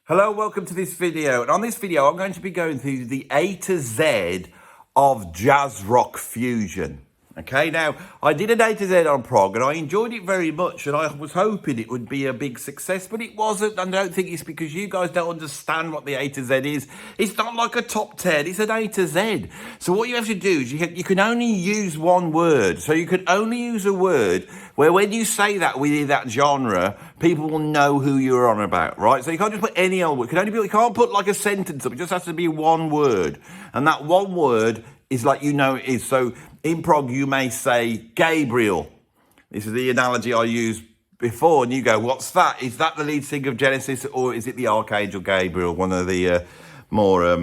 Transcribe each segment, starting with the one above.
Hello, welcome to this video. And on this video, I'm going to be going through the A to Z of jazz rock fusion. Okay, now, I did an A to Z on prog and I enjoyed it very much and I was hoping it would be a big success, but it wasn't. And I don't think it's because you guys don't understand what the A to Z is. It's not like a top 10, it's an A to Z. So what you have to do is you can only use one word. So you can only use a word where when you say that within that genre, people will know who you're on about, right? So you can't just put any old word. You can't put like a sentence up. It just has to be one word. And that one word is like you know it is. So in prog, you may say Gabriel. This is the analogy I used before. And you go, what's that? Is that the lead singer of Genesis or is it the Archangel Gabriel, one of the more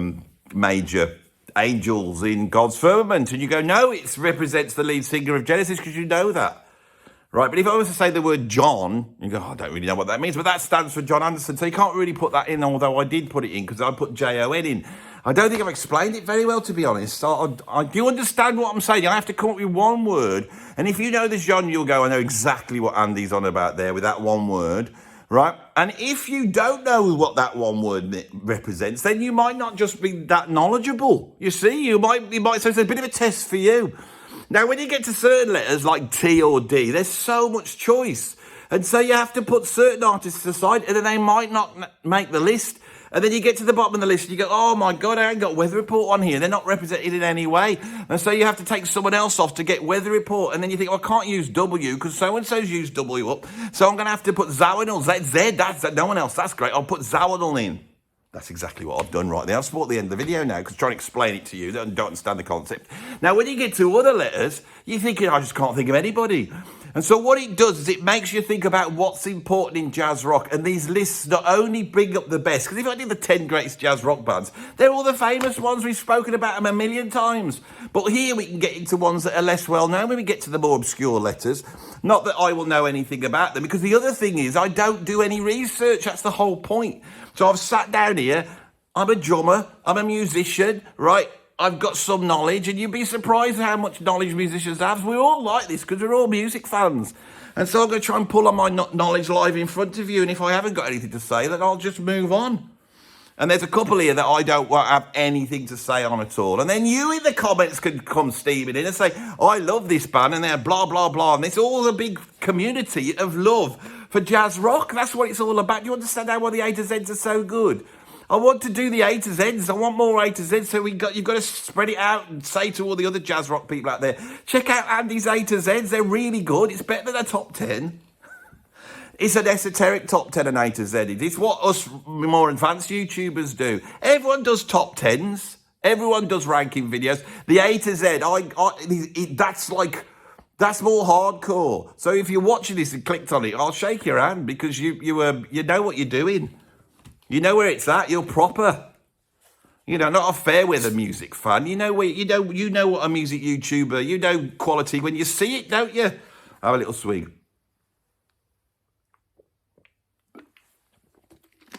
major angels in God's firmament? And you go, no, it represents the lead singer of Genesis because you know that. Right, but if I was to say the word John, you go, oh, I don't really know what that means, but that stands for John Anderson, so you can't really put that in, although I did put it in, because I put Jon in. I don't think I've explained it very well, to be honest. I do understand what I'm saying. I have to come up with one word, and if you know the genre, you'll go, I know exactly what Andy's on about there with that one word, right? And if you don't know what that one word represents, then you might not just be that knowledgeable. You see, you might so it's a bit of a test for you. Now, when you get to certain letters like T or D, there's so much choice. And so you have to put certain artists aside and then they might not make the list. And then you get to the bottom of the list and you go, oh my God, I ain't got Weather Report on here. They're not represented in any way. And so you have to take someone else off to get Weather Report. And then you think, well, I can't use W because so-and-so's used W up. So I'm going to have to put Zawinul, Z, that's no one else. That's great. I'll put Zawinul in. That's exactly what I've done right there. I've sport the end of the video now because I'm trying to explain it to you that don't understand the concept. Now, when you get to other letters, you're thinking, I just can't think of anybody. And so what it does is it makes you think about what's important in jazz rock. And these lists not only bring up the best, because if I did the 10 greatest jazz rock bands, they're all the famous ones. We've spoken about them a million times. But here we can get into ones that are less well known when we get to the more obscure letters. Not that I will know anything about them, because the other thing is I don't do any research. That's the whole point. So I've sat down here, I'm a drummer, I'm a musician, right? I've got some knowledge, and you'd be surprised how much knowledge musicians have. We're all like this because we're all music fans. And so I'm going to try and pull on my knowledge live in front of you, and if I haven't got anything to say, then I'll just move on. And there's a couple here that I don't have anything to say on at all. And then you in the comments can come steaming in and say, oh, I love this band, and they're blah, blah, blah. And it's all a big community of love for jazz rock. That's what it's all about. Do you understand how the A to Zs are so good? I want to do the A to Zs. I want more A to Zs. So you've got to spread it out and say to all the other jazz rock people out there, check out Andy's A to Zs. They're really good. It's better than a top 10. It's an esoteric top 10 and A to Z. It's what us more advanced YouTubers do. Everyone does top 10s. Everyone does ranking videos. The A to Z, that's more hardcore. So if you're watching this and clicked on it, I'll shake your hand because you know what you're doing. You know where it's at. You're proper. You know, not a fair weather music fan. You know what a music YouTuber. You know quality when you see it, don't you? Have a little swig.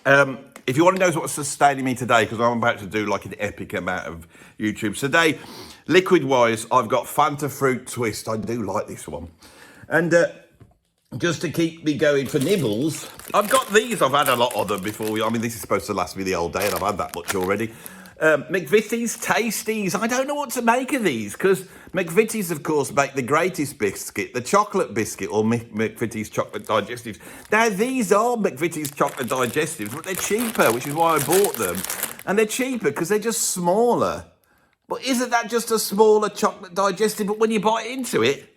If you want to know what's sustaining me today, because I'm about to do like an epic amount of YouTube. Today, liquid-wise, I've got Fanta Fruit Twist. I do like this one. And just to keep me going for nibbles, I've got these. I've had a lot of them before. I mean, this is supposed to last me the whole day, and I've had that much already. McVitie's Tasties. I don't know what to make of these because McVitie's, of course, make the greatest biscuit, the chocolate biscuit, or McVitie's chocolate digestives. Now, these are McVitie's chocolate digestives, but they're cheaper, which is why I bought them. And they're cheaper because they're just smaller. But isn't that just a smaller chocolate digestive? But when you bite into it,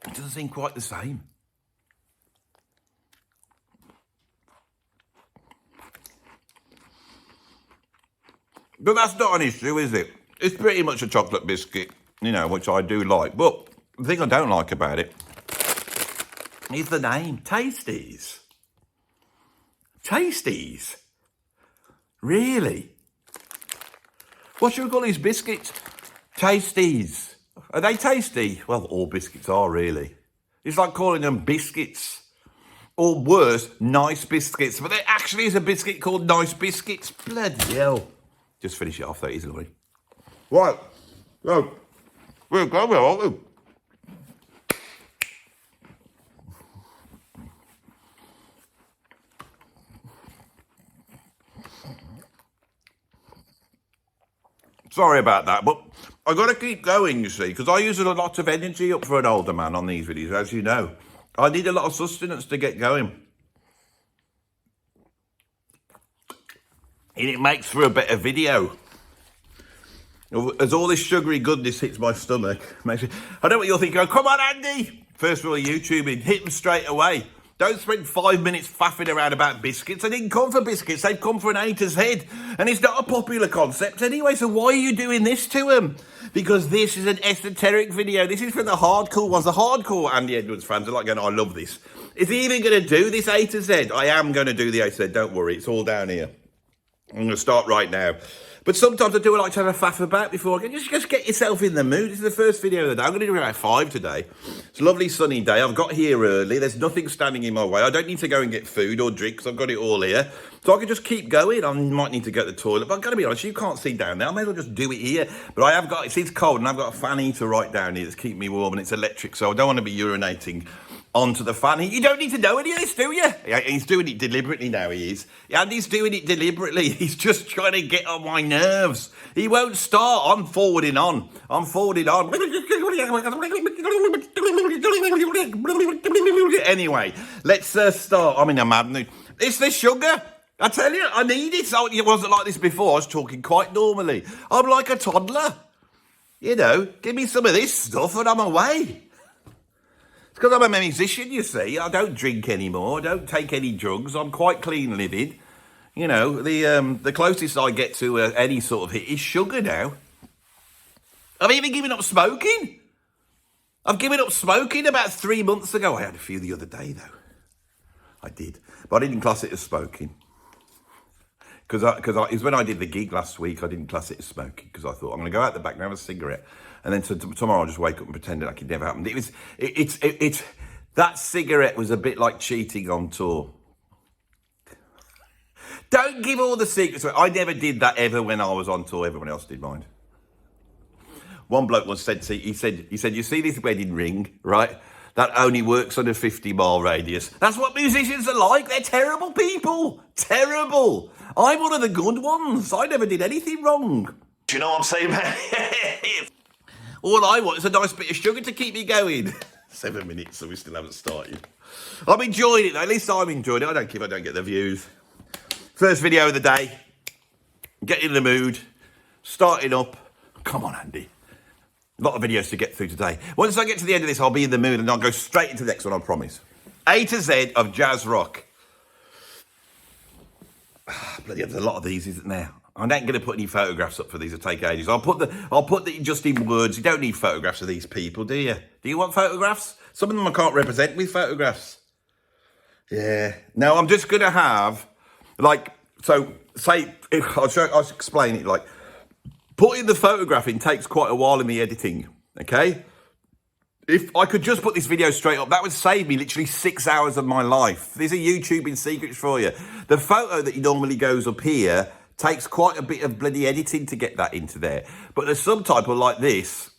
it doesn't seem quite the same. But that's not an issue, is it? It's pretty much a chocolate biscuit, you know, which I do like. But the thing I don't like about it is the name, Tasties. Tasties? Really? What should we call these biscuits? Tasties. Are they tasty? Well, all biscuits are, really. It's like calling them biscuits. or worse, Nice Biscuits. But there actually is a biscuit called Nice Biscuits. Bloody hell. Just finish it off, though, easily. Right. So, we're going, aren't we? Sorry about that, but I got to keep going, you see, because I use a lot of energy up for an older man on these videos, as you know. I need a lot of sustenance to get going. And it makes for a better video. As all this sugary goodness hits my stomach, I know what you're thinking. Oh, come on, Andy. First of all, YouTubing, hit them straight away. Don't spend 5 minutes faffing around about biscuits. They didn't come for biscuits. They've come for an A to Z. And it's not a popular concept anyway, so why are you doing this to them? Because this is an esoteric video. This is for the hardcore ones. The hardcore Andy Edwards fans are like going, I love this. Is he even going to do this A to Z? I am going to do the A to Z, don't worry. It's all down here. I'm going to start right now. But sometimes I do like to have a faff about before I just get yourself in the mood. This is the first video of the day. I'm going to do about 5 today. It's a lovely sunny day. I've got here early. There's nothing standing in my way. I don't need to go and get food or drink because I've got it all here. So I can just keep going. I might need to go to the toilet. But I've got to be honest, you can't see down there. I may as well just do it here. But I have got, it's cold and I've got a fan heater right down here that's keeping me warm and it's electric. So I don't want to be urinating onto the fan. You don't need to know any of this, do you? He's doing it deliberately now, he is. Andy's doing it deliberately. He's just trying to get on my nerves. He won't start. I'm forwarding on. Anyway, let's start. I'm in a mad mood. It's the sugar. I tell you, I need it. It wasn't like this before. I was talking quite normally. I'm like a toddler. You know, give me some of this stuff and I'm away. It's because I'm a musician, you see. I don't drink anymore. I don't take any drugs. I'm quite clean living. You know, the closest I get to any sort of hit is sugar now. I've even given up smoking. I've given up smoking about 3 months ago. I had a few the other day, though. I did. But I didn't class it as smoking. Because it was when I did the gig last week, I didn't class it as smoking. Because I thought, I'm going to go out the back and have a cigarette. And then tomorrow I'll just wake up and pretend like it never happened. That cigarette was a bit like cheating on tour. Don't give all the secrets away. I never did that ever when I was on tour. Everyone else did mine. One bloke once said, he said, you see this wedding ring, right? That only works on a 50-mile radius. That's what musicians are like. They're terrible people. Terrible. I'm one of the good ones. I never did anything wrong. Do you know what I'm saying, man? All I want is a nice bit of sugar to keep me going. 7 minutes, so we still haven't started. I'm enjoying it, though. At least I'm enjoying it. I don't care if I don't get the views. First video of the day. Get in the mood. Starting up. Come on, Andy. A lot of videos to get through today. Once I get to the end of this, I'll be in the mood and I'll go straight into the next one, I promise. A to Z of jazz rock. Bloody hell, there's a lot of these, isn't there? I ain't going to put any photographs up for these. It'll take ages. I'll put the just in words. You don't need photographs of these people, do you? Do you want photographs? Some of them I can't represent with photographs. Yeah. No, I'm just going to have, like, so say, I'll explain it. Like, putting the photograph in takes quite a while in the editing. Okay. If I could just put this video straight up, that would save me literally 6 hours of my life. These are YouTubing secrets for you. The photo that normally goes up here takes quite a bit of bloody editing to get that into there. But the subtitle like this,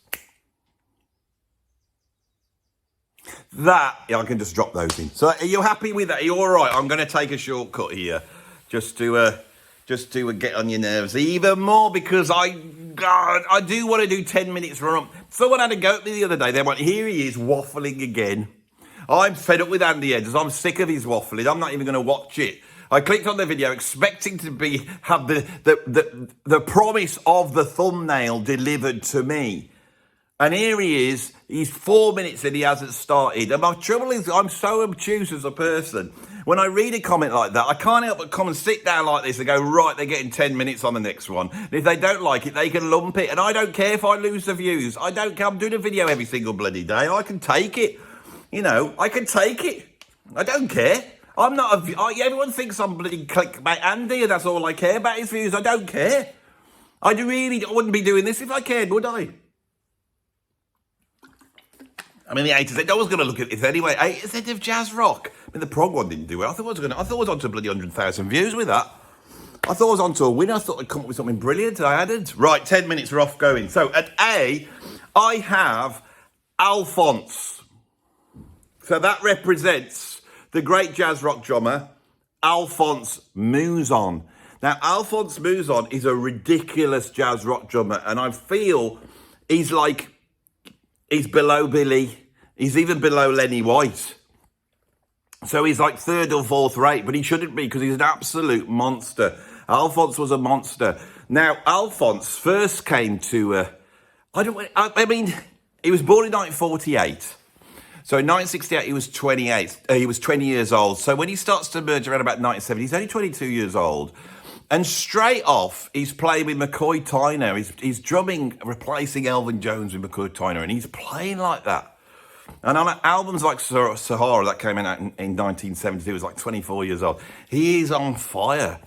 that, yeah, I can just drop those in. So are you happy with that? Are you all right? I'm going to take a shortcut here just to get on your nerves even more because I do want to do 10 minutes run up. Someone had a go at me the other day. They went, here he is waffling again. I'm fed up with Andy Edwards. I'm sick of his waffling. I'm not even going to watch it. I clicked on the video expecting to have the promise of the thumbnail delivered to me. And here he is. He's 4 minutes and he hasn't started. And my trouble is I'm so obtuse as a person. When I read a comment like that, I can't help but come and sit down like this and go, right, they're getting 10 minutes on the next one. And if they don't like it, they can lump it. And I don't care if I lose the views. I don't care. I'm doing a video every single bloody day. I can take it. You know, I can take it. I don't care. I'm not everyone thinks I'm bloody clickbait Andy and that's all I care about is views. I don't care. I wouldn't be doing this if I cared, would I? I mean, the A to Z, no one's going to look at this anyway. A to Z of jazz rock. mean, the prog one didn't do it. I thought I was on to bloody 100,000 views with that. I thought I was on to a winner. I thought I'd come up with something brilliant. I hadn't. Right, 10 minutes, we're off going. So at A, I have Alphonse. So that represents the great jazz rock drummer, Alphonse Mouzon. Now, Alphonse Mouzon is a ridiculous jazz rock drummer, and I feel he's below Billy. He's even below Lenny White. So he's like third or fourth rate, but he shouldn't be because he's an absolute monster. Alphonse was a monster. Now, Alphonse first came to, I mean, he was born in 1948. So in 1968, he was 28. He was 20 years old. So when he starts to emerge around about 1970, he's only 22 years old. And straight off, he's playing with McCoy Tyner. He's drumming, replacing Elvin Jones with McCoy Tyner, and he's playing like that. And on albums like Sahara, that came out in 1972, he was like 24 years old. He is on fire.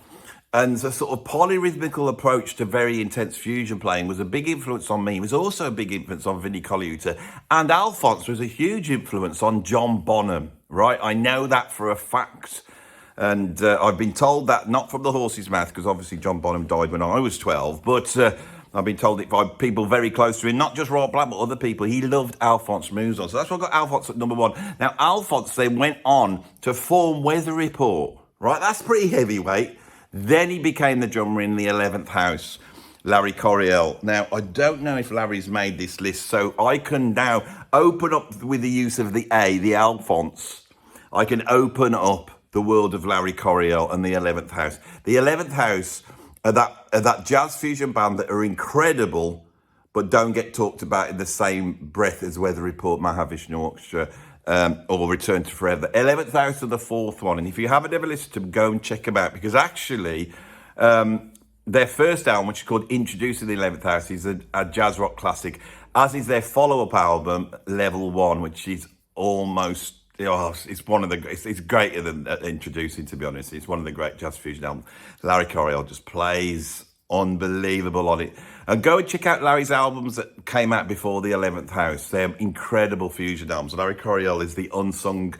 And the sort of polyrhythmical approach to very intense fusion playing was a big influence on me. It was also a big influence on Vinnie Colaiuta. And Alphonse was a huge influence on John Bonham, right? I know that for a fact. And I've been told that, not from the horse's mouth, because obviously John Bonham died when I was 12, but I've been told it by people very close to him, not just Rob Black, but other people. He loved Alphonse Mouzon. So that's why I got Alphonse at number one. Now, Alphonse then went on to form Weather Report, right? That's pretty heavyweight. Then he became the drummer in the 11th House, Larry Coryell. Now, I don't know if Larry's made this list, so I can now open up with the use of the A, the Alphonse. I can open up the world of Larry Coryell and the 11th House. The 11th House are that jazz fusion band that are incredible, but don't get talked about in the same breath as Weather Report, Mahavishnu Orchestra, or Return to Forever. 11th House are the fourth one, and if you haven't ever listened to them, go and check them out, because actually, their first album, which is called Introducing the 11th House, is a jazz rock classic, as is their follow-up album, Level 1, which is almost... it's one of the. It's greater than Introducing, to be honest. It's one of the great jazz fusion albums. Larry Coryell just plays unbelievable on it. And go and check out Larry's albums that came out before the 11th House. They're incredible fusion albums. Larry Coryell is the unsung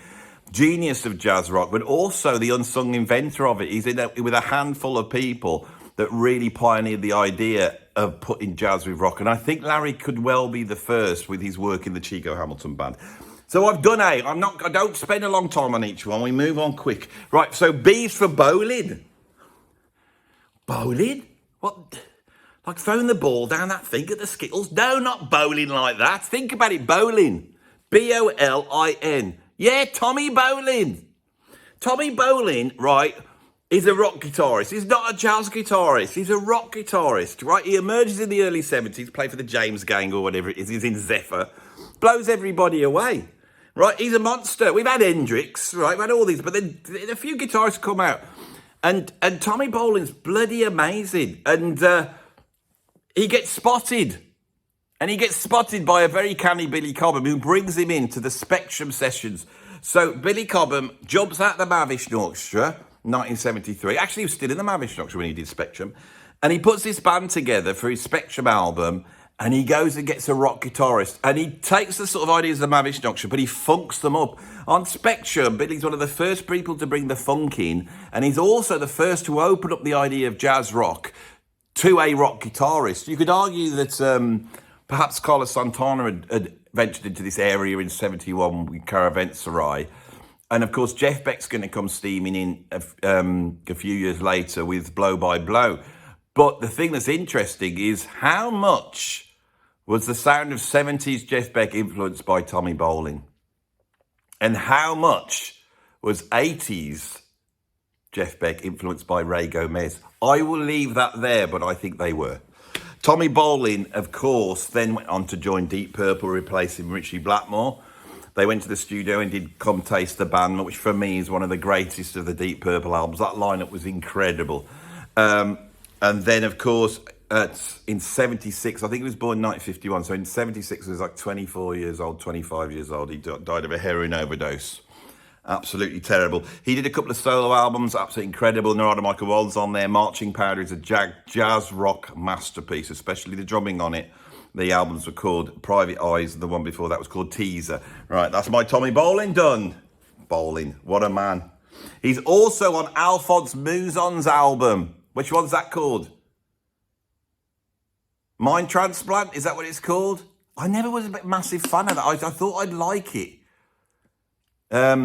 genius of jazz rock, but also the unsung inventor of it. He's with a handful of people that really pioneered the idea of putting jazz with rock. And I think Larry could well be the first with his work in the Chico Hamilton Band. So I've done A. I don't spend a long time on each one. We move on quick. Right, so B's for bowling. Bowling? What? Like throwing the ball down that thing at the Skittles? No, not bowling like that. Think about it, bowling. B-O-L-I-N. Yeah, Tommy Bolin. Tommy Bolin, right, is a rock guitarist. He's not a jazz guitarist. He's a rock guitarist, right? He emerges in the early 70s, played for the James Gang or whatever it is. He's in Zephyr. Blows everybody away. Right, he's a monster. We've had Hendrix, right? We've had all these, but then a few guitarists come out. And Tommy Bolin's bloody amazing. And he gets spotted. And he gets spotted by a very canny Billy Cobham, who brings him into the Spectrum sessions. So Billy Cobham jumps out the Mahavishnu Orchestra, 1973. Actually, he was still in the Mahavishnu Orchestra when he did Spectrum. And he puts this band together for his Spectrum album. And he goes and gets a rock guitarist. And he takes the sort of ideas of the Mahavishnu Orchestra, but he funks them up. On Spectrum, Billy's one of the first people to bring the funk in. And he's also the first to open up the idea of jazz rock to a rock guitarist. You could argue that perhaps Carlos Santana had ventured into this area in 71 with Caravanserai. And of course, Jeff Beck's going to come steaming in a few years later with Blow by Blow. But the thing that's interesting is how much was the sound of 70s Jeff Beck influenced by Tommy Bolin? And how much was 80s Jeff Beck influenced by Ray Gomez? I will leave that there, but I think they were. Tommy Bolin, of course, then went on to join Deep Purple, replacing Richie Blackmore. They went to the studio and did Come Taste the Band, which for me is one of the greatest of the Deep Purple albums. That lineup was incredible. And then, of course, in 76, I think he was born in 1951, so in 76 he was like 24 years old, 25 years old. He died of a heroin overdose. Absolutely terrible. He did a couple of solo albums, absolutely incredible. Narada Michael Walden's on there. Marching Powder is a jazz rock masterpiece, especially the drumming on it. The albums were called Private Eyes, and the one before that was called Teaser. Right, that's my Tommy Bolin done. bowling. What a man. He's also on Alphonse Mouzon's album. Which one's that called? Mind Transplant? Is that what it's called? I never was a massive fan of that. I thought I'd like it. I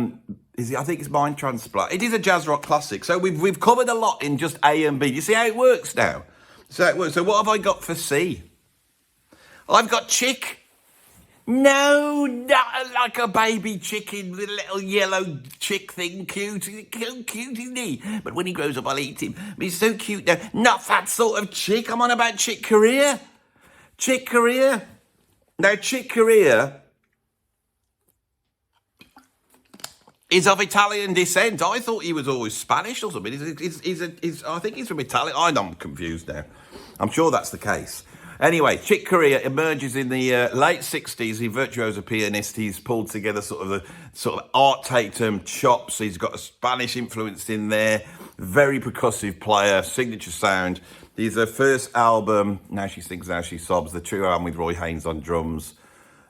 think it's Mind Transplant. It is a jazz rock classic. So we've covered a lot in just A and B. You see how it works now? So what have I got for C? I've got chick. No, not like a baby chicken with a little yellow chick thing. Cute, isn't he? But when he grows up, I'll eat him. But he's so cute now. Not that sort of chick. I'm on about Chick Corea. Chick Corea. Now, Chick Corea is of Italian descent. I thought he was always Spanish or something. I think he's from Italy. I'm confused now. I'm sure that's the case. Anyway, Chick Corea emerges in the late 60s. He's a virtuoso pianist. He's pulled together sort of Art Tatum chops. He's got a Spanish influence in there. Very percussive player, signature sound. His first album, Now She Sings, Now She Sobs, the trio album with Roy Haynes on drums,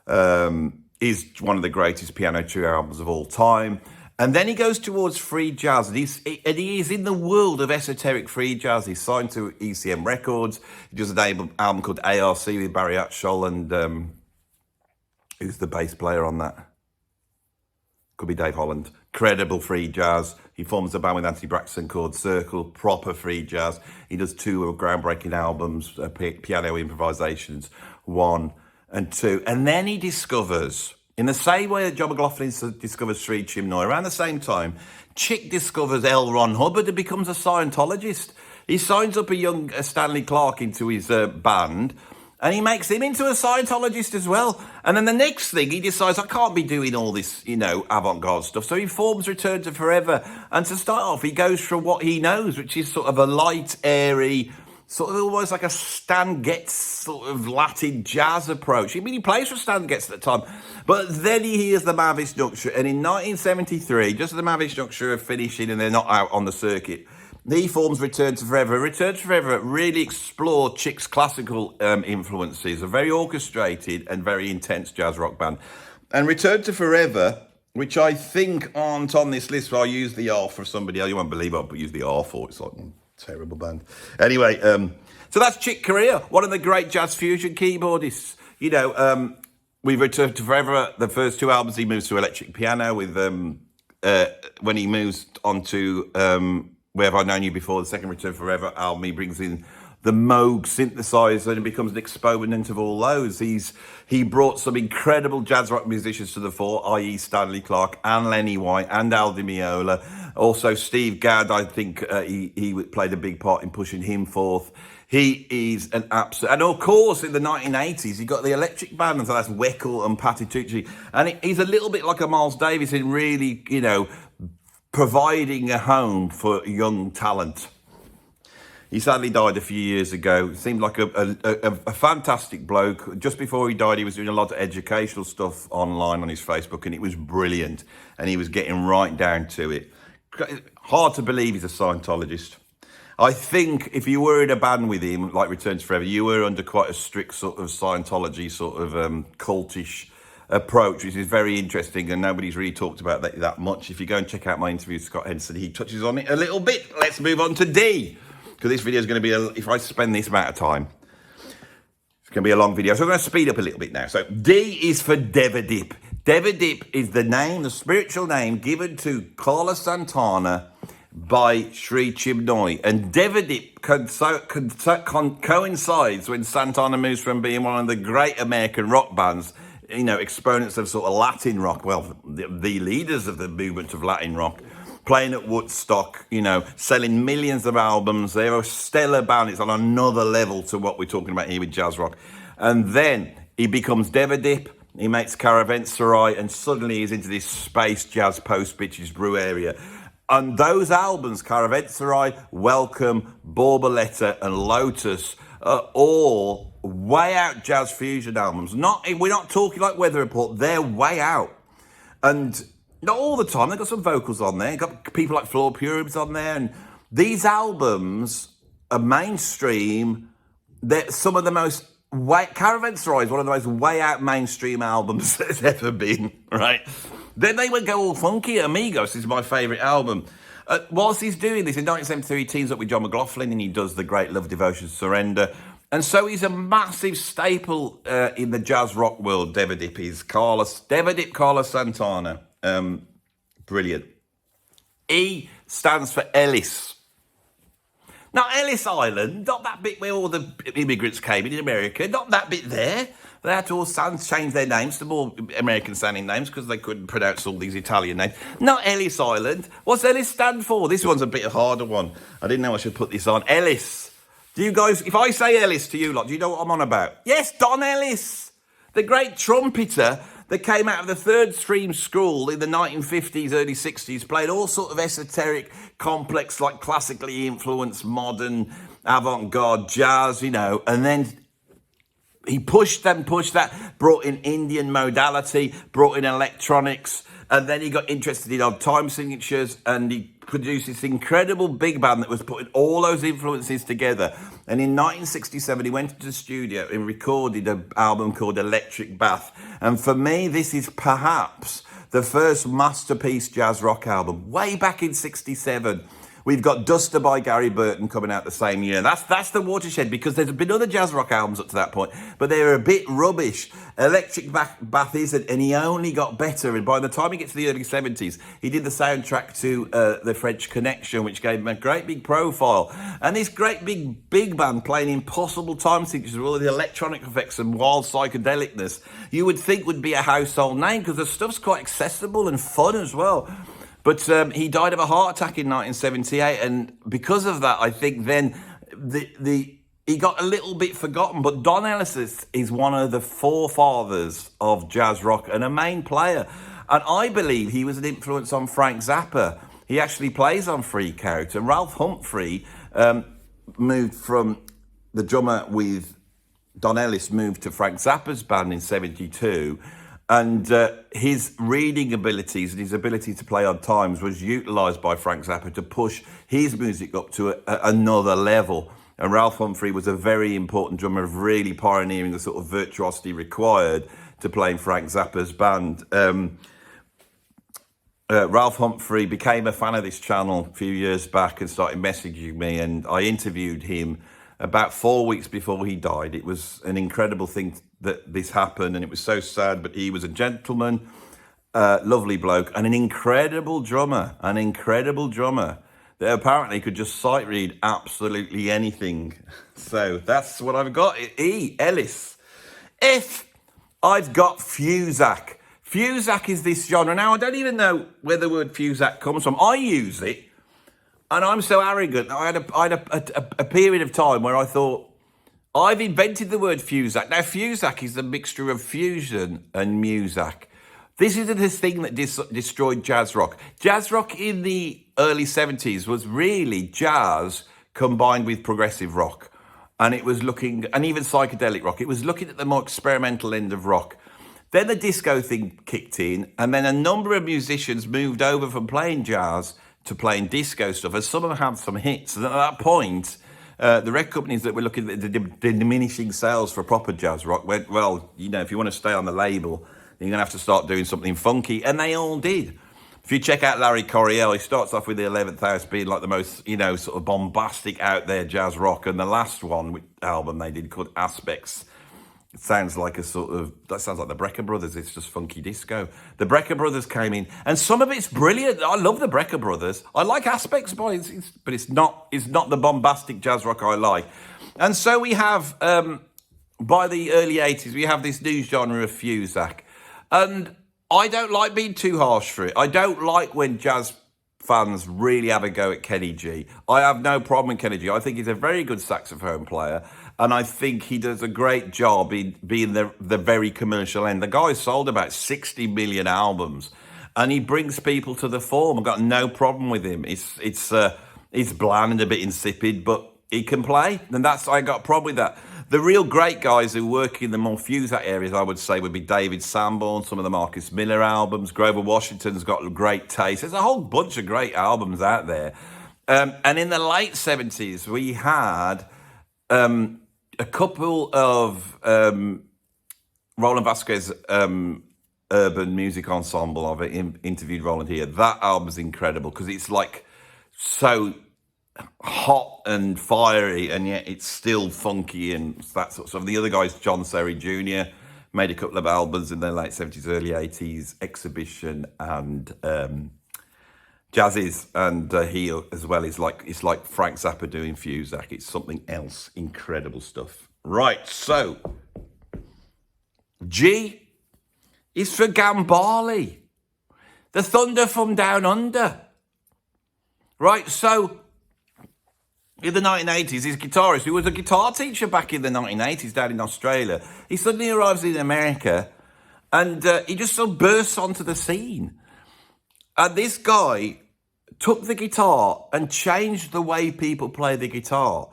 is one of the greatest piano trio albums of all time. And then he goes towards free jazz, and he is in the world of esoteric free jazz. He's signed to ECM Records. He does an album called ARC with Barry Atshall, and who's the bass player on that? Could be Dave Holland. Credible free jazz. He forms a band with Anthony Braxton called Circle, proper free jazz. He does two groundbreaking albums, piano improvisations, 1 and 2. And then he discovers, in the same way that John McLaughlin discovers Sri Chimnoy, around the same time, Chick discovers L. Ron Hubbard and becomes a Scientologist. He signs up a young Stanley Clarke into his band, and he makes him into a Scientologist as well. And then the next thing, he decides, I can't be doing all this, avant-garde stuff. So he forms Return to Forever. And to start off, he goes from what he knows, which is sort of a light, airy, sort of almost like a Stan Getz sort of Latin jazz approach. I mean, he plays for Stan Getz at the time. But then he hears the Mavis Nutshur. And in 1973, just as the Mavis Nutshur are finishing and they're not out on the circuit, he forms Return to Forever. Return to Forever really explored Chick's classical influences, a very orchestrated and very intense jazz rock band. And Return to Forever, which I think aren't on this list, but I use the R for somebody else. You won't believe I'll use the R for. It's like a terrible band. Anyway, so that's Chick Corea, one of the great jazz fusion keyboardists. We've Returned to Forever. The first two albums, he moves to electric piano with when he moves on to Where Have I Known You Before, the second Return Forever album, he brings in the Moog synthesizer and becomes an exponent of all those. He brought some incredible jazz rock musicians to the fore, i.e. Stanley Clarke and Lenny White and Al Di Meola. Also Steve Gadd, I think he played a big part in pushing him forth. He is an absolute... And of course, in the 1980s, you got the electric band, and so that's Weckl and Patti Tucci. And he's a little bit like a Miles Davis in really, providing a home for young talent. He sadly died a few years ago. Seemed like a fantastic bloke. Just before he died, he was doing a lot of educational stuff online on his Facebook, and it was brilliant. And he was getting right down to it. Hard to believe he's a Scientologist. I think if you were in a band with him, like Return to Forever, you were under quite a strict sort of Scientology, sort of cultish approach, which is very interesting, and nobody's really talked about that much. If you go and check out my interview with Scott Henson, he touches on it a little bit. Let's move on to D, because this video is going to be, if I spend this amount of time, it's going to be a long video, so I'm going to speed up a little bit now. So D is for Devadip. Devadip is the spiritual name given to Carlos Santana by Sri Chimnoy, and Devadip coincides when Santana moves from being one of the great American rock bands, exponents of sort of Latin rock, well, the leaders of the movement of Latin rock, playing at Woodstock, selling millions of albums. They're a stellar band. It's on another level to what we're talking about here with jazz rock. And then he becomes Devadip. He makes Caravanserai, and suddenly he's into this space jazz post-Bitches Brew area. And those albums, Caravanserai, Welcome, Borboleta, and Lotus, are all way out jazz fusion albums. We're not talking like Weather Report. They're way out. And not all the time. They've got some vocals on there. You've got people like Floor Puribs on there. And these albums are mainstream. They're some of the most Caravanserai is one of the most way out mainstream albums there's ever been, right? Then they would go all funky. Amigos is my favourite album. Whilst he's doing this, in 1973, he teams up with John McLaughlin and he does the great Love, Devotion, Surrender. And so he's a massive staple in the jazz rock world, Devadip is. Devadip Carlos Santana. Brilliant. E stands for Ellis. Now, Ellis Island, not that bit where all the immigrants came in America, not that bit there. They had to all change their names to more American-sounding names because they couldn't pronounce all these Italian names. Not Ellis Island. What's Ellis stand for? This one's a bit harder one. I didn't know I should put this on. Ellis. Do you guys, if I say Ellis to you lot, do you know what I'm on about? Yes, Don Ellis, the great trumpeter that came out of the Third Stream School in the 1950s, early 60s, played all sort of esoteric, complex, like classically influenced, modern, avant-garde jazz, you know, and then he pushed that, brought in Indian modality, brought in electronics, and then he got interested in odd time signatures, and he produced this incredible big band that was putting all those influences together. And in 1967, he went into the studio and recorded an album called Electric Bath. And for me, this is perhaps the first masterpiece jazz rock album, way back in 67. We've got Duster by Gary Burton coming out the same year. That's the watershed, because there's been other jazz rock albums up to that point, but they were a bit rubbish. Electric Bath isn't, and he only got better. And by the time he gets to the early 70s, he did the soundtrack to The French Connection, which gave him a great big profile. And this great big band playing impossible time signatures with all the electronic effects and wild psychedelicness, you would think would be a household name, because the stuff's quite accessible and fun as well. But he died of a heart attack in 1978, and because of that, I think then he got a little bit forgotten. But Don Ellis is one of the forefathers of jazz rock and a main player. And I believe he was an influence on Frank Zappa. He actually plays on Free Character. Ralph Humphrey moved from the drummer with Don Ellis, moved to Frank Zappa's band in 72. And his reading abilities and his ability to play on times was utilised by Frank Zappa to push his music up to another level. And Ralph Humphrey was a very important drummer, of really pioneering the sort of virtuosity required to play in Frank Zappa's band. Ralph Humphrey became a fan of this channel a few years back and started messaging me, and I interviewed him about 4 weeks before he died. It was an incredible thing that this happened, and it was so sad, but he was a gentleman, lovely bloke, and an incredible drummer that apparently could just sight read absolutely anything. So that's what I've got. E, Ellis. F, I've got Fusac. Fusac is this genre. Now, I don't even know where the word Fusac comes from. I use it, and I'm so arrogant. I had a period of time where I thought, I've invented the word Fusac. Now, Fusac is a mixture of fusion and Muzak. This is the thing that destroyed jazz rock. Jazz rock in the early 70s was really jazz combined with progressive rock. And it was looking, and even psychedelic rock, it was looking at the more experimental end of rock. Then the disco thing kicked in, and then a number of musicians moved over from playing jazz to playing disco stuff, and some of them had some hits. And at that point, the record companies that were looking at the diminishing sales for proper jazz rock went, well, you know, if you want to stay on the label, then you're going to have to start doing something funky. And they all did. If you check out Larry Coryell, he starts off with the 11th House being like the most, you know, sort of bombastic out there jazz rock. And the last album they did called Aspects, it sounds like that sounds like the Brecker Brothers. It's just funky disco. The Brecker Brothers came in, and some of it's brilliant. I love the Brecker Brothers. I like Aspects, but it's not the bombastic jazz rock I like. And so we have, by the early 80s, we have this new genre of Fusac. And I don't like being too harsh for it. I don't like when jazz fans really have a go at Kenny G. I have no problem with Kenny G. I think he's a very good saxophone player, and I think he does a great job in being the very commercial end. The guy's sold about 60 million albums, and he brings people to the form. I've got no problem with him. It's bland and a bit insipid, but he can play, and I got a problem with that. The real great guys who work in the more Fusac areas, I would say, would be David Sanborn, some of the Marcus Miller albums. Grover Washington's got great taste. There's a whole bunch of great albums out there. And in the late 70s, we had a couple of Roland Vasquez urban music ensemble. I've interviewed Roland here. That album's incredible because it's like so hot and fiery, and yet it's still funky and that sort of stuff. The other guy's John Serry Jr. made a couple of albums in the late 70s, early 80s, Exhibition and Jazzes, and he as well is like, it's like Frank Zappa doing Fuzak. It's something else. Incredible stuff. Right, so G is for Gambale, the Thunder from Down Under. Right, so in the 1980s, his guitarist, who was a guitar teacher back in the 1980s down in Australia, he suddenly arrives in America and he just sort of bursts onto the scene. And this guy took the guitar and changed the way people play the guitar.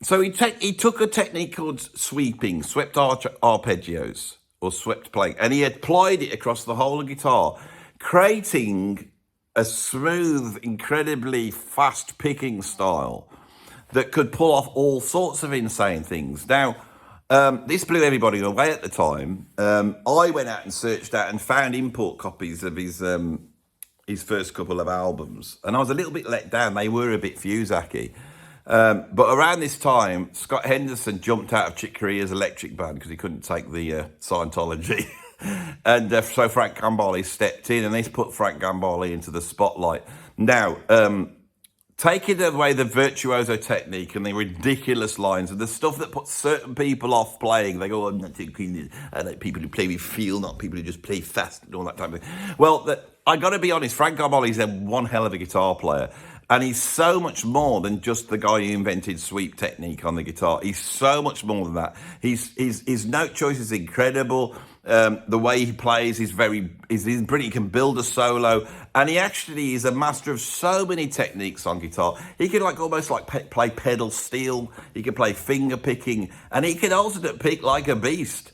So he took a technique called sweeping, swept arpeggios, or swept playing, and he applied it across the whole of guitar, creating a smooth, incredibly fast picking style that could pull off all sorts of insane things. Now, this blew everybody away at the time. I went out and searched out and found import copies of his first couple of albums, and I was a little bit let down. They were a bit Fuzak-y. But around this time, Scott Henderson jumped out of Chick Corea's Electric Band because he couldn't take the Scientology. And so Frank Gambale stepped in, and this put Frank Gambale into the spotlight. Now, taking away the virtuoso technique and the ridiculous lines and the stuff that puts certain people off playing, they go, I'm not too keen. I like people who play with feel, not people who just play fast and all that type of thing. Well, I got to be honest, Frank Gambale is one hell of a guitar player. And he's so much more than just the guy who invented sweep technique on the guitar. He's so much more than that. His note choice is incredible. The way he plays is brilliant. He can build a solo, and he actually is a master of so many techniques on guitar. He can almost play pedal steel. He can play finger picking, and he can also pick like a beast.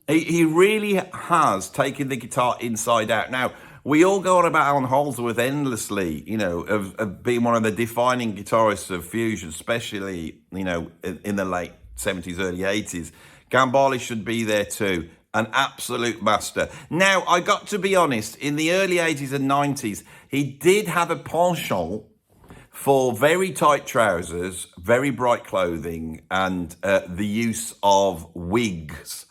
He really has taken the guitar inside out. Now, we all go on about Alan Holdsworth endlessly, of being one of the defining guitarists of fusion, especially, in the late 70s, early 80s. Gambale should be there too. An absolute master. Now, I got to be honest, in the early 80s and 90s, he did have a penchant for very tight trousers, very bright clothing, and the use of wigs.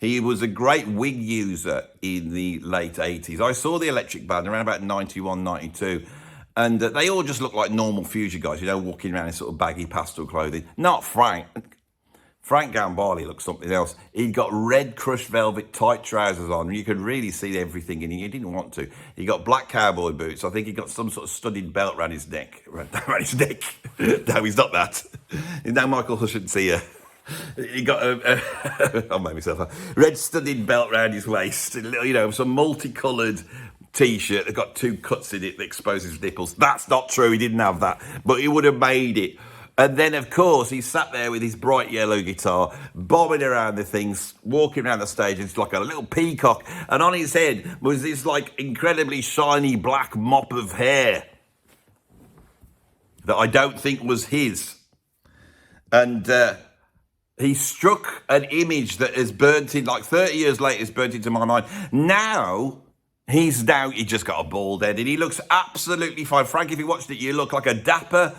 He was a great wig user in the late 80s. I saw the Electric Band around about 91, 92, and they all just looked like normal fusion guys, walking around in sort of baggy pastel clothing. Not Frank. Frank Gambale looked something else. He'd got red crushed velvet tight trousers on. You could really see everything in him. He didn't want to. He got black cowboy boots. I think he got some sort of studded belt around his neck. Around his neck. No, he's not that. Now Michael Hush should see he got I'll make myself a red studded belt around his waist. Some multicoloured T-shirt that got 2 cuts in it that exposes his nipples. That's not true. He didn't have that, but he would have made it. And then, of course, he sat there with his bright yellow guitar, bobbing around the things, walking around the stage. It's like a little peacock. And on his head was this, incredibly shiny black mop of hair that I don't think was his. And he struck an image that has burnt in, 30 years later, has burnt into my mind. Now, he just got a bald head, and he looks absolutely fine. Frank, if you watched it, you look like a dapper,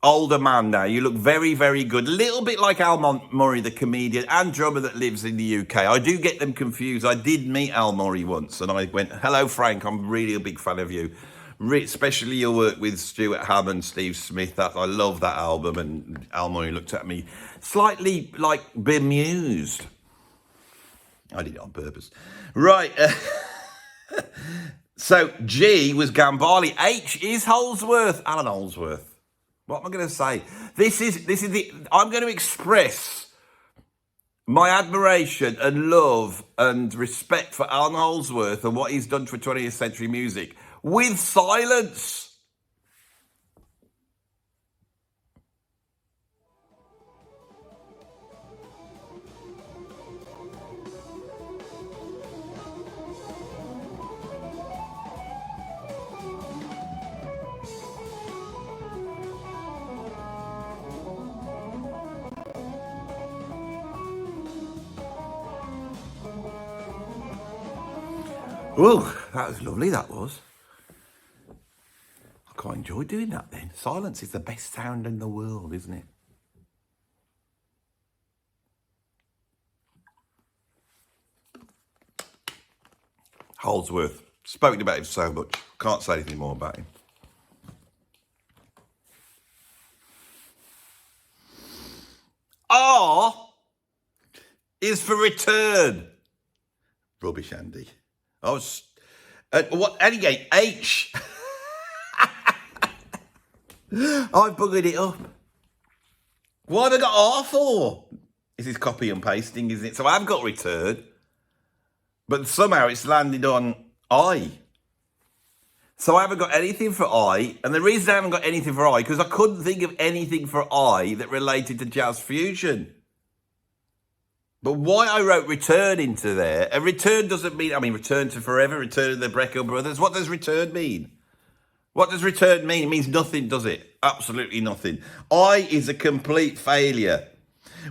older man now. You look very, very good. A little bit like Al Murray, the comedian and drummer that lives in the UK. I do get them confused. I did meet Al Murray once, and I went, hello, Frank, I'm really a big fan of you. Especially your work with Stuart Hammond, Steve Smith. I love that album. And Al Murray looked at me slightly, bemused. I did it on purpose. Right. So G was Gambale. H is Holdsworth. Alan Holdsworth. What am I going to say? I'm going to express my admiration and love and respect for Alan Holdsworth and what he's done for 20th century music with silence. Oh, that was lovely, that was. I quite enjoyed doing that then. Silence is the best sound in the world, isn't it? Holdsworth. Spoken about him so much. Can't say anything more about him. R is for return. Rubbish, Andy. I was... what? Anyway, H. I've buggered it up. Why have I got R for? This is copy and pasting, isn't it? So I've got return, but somehow it's landed on I. So I haven't got anything for I, and the reason I haven't got anything for I, because I couldn't think of anything for I that related to jazz fusion. But why I wrote return into there, and return doesn't mean, I mean, return to forever, return to the Brecco brothers. What does return mean? What does return mean? It means nothing, does it? Absolutely nothing. I is a complete failure.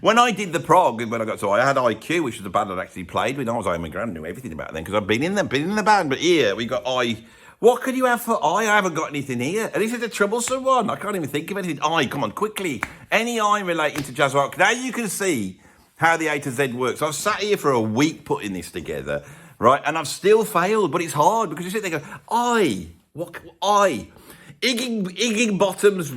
When I did the prog, when I got to I had IQ, which was the band I'd actually played with. I was home and grand, knew everything about them because I've been in the band. But here we got I. What could you have for I? I haven't got anything here. And this is a troublesome one. I can't even think of anything. I, come on, quickly. Any I relating to jazz rock. Now you can see how the A to Z works. I've sat here for a week putting this together, right? And I've still failed, but it's hard because you sit there and go, I. What? I. Igging Bottom's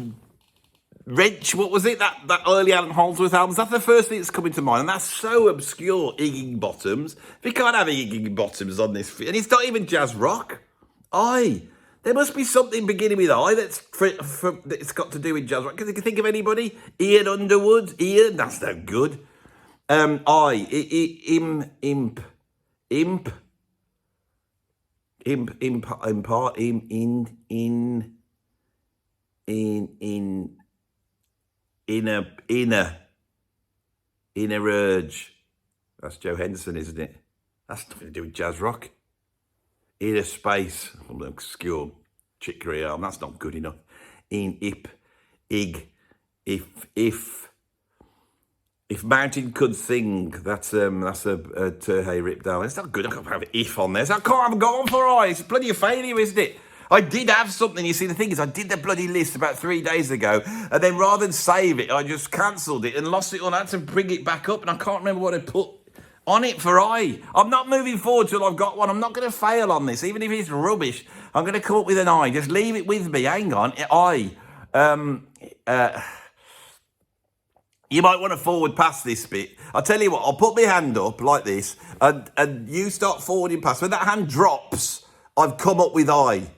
Wrench, what was it? That early Alan Holdsworth albums? That's the first thing that's coming to mind. And that's so obscure, Igging Bottoms. We can't have Igging Bottoms on this. And it's not even jazz rock. There must be something beginning with I that's got to do with jazz rock. Can you think of anybody? Ian Underwood? Ian? That's no good. Inner urge. That's Joe Henderson, isn't it? That's nothing to do with jazz rock. Inner space. From the obscure Chicory arm. That's not good enough. If Mountain could sing, that's a Terhey ripped down. It's not good. I can't have if on this. I can't have got one for I. It's bloody a failure, isn't it? I did have something. You see, the thing is, I did the bloody list about 3 days ago, and then rather than save it, I just cancelled it and lost it all. I had to bring it back up, and I can't remember what I put on it for I. I'm not moving forward till I've got one. I'm not going to fail on this, even if it's rubbish. I'm going to come up with an I. Just leave it with me. Hang on. I. You might want to forward past this bit. I'll tell you what, I'll put my hand up like this, and you start forwarding past. When that hand drops, I've come up with I.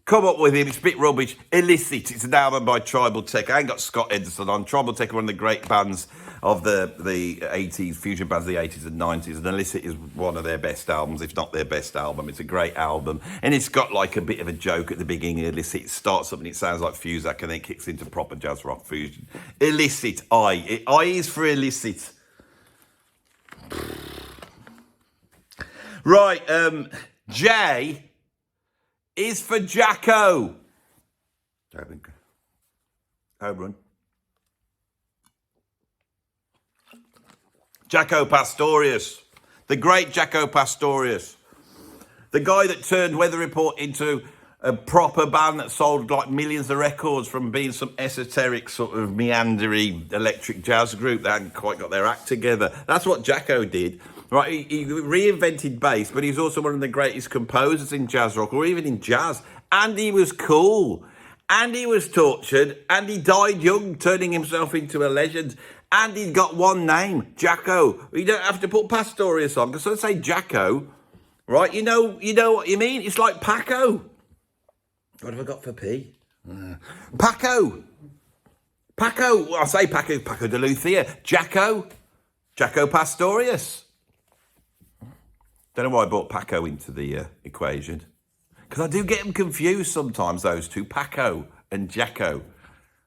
Come up with him. It's a bit rubbish. Illicit. It's an album by Tribal Tech. I ain't got Scott Edison on. Tribal Tech are one of the great bands of the 80s, fusion bands of the 80s and 90s. And Illicit is one of their best albums, if not their best album. It's a great album. And it's got like a bit of a joke at the beginning. Illicit starts up and it sounds like Fuzak and then kicks into proper jazz rock fusion. Illicit. I. I is for illicit. Right. J is for Jacko. Oberon. Jacko Pastorius. The great Jacko Pastorius. The guy that turned Weather Report into a proper band that sold like millions of records from being some esoteric sort of meandery electric jazz group that hadn't quite got their act together. That's what Jacko did. Right, he reinvented bass, but he's also one of the greatest composers in jazz rock, or even in jazz. And he was cool. And he was tortured. And he died young, turning himself into a legend. And he'd got one name, Jacko. You don't have to put Pastorius on, because I say Jacko, right? You know what you mean? It's like Paco. What have I got for P? Paco. Well, I say Paco de Lucia. Jacko Pastorius. Don't know why I brought Paco into the equation. Because I do get them confused sometimes, those two, Paco and Jacko.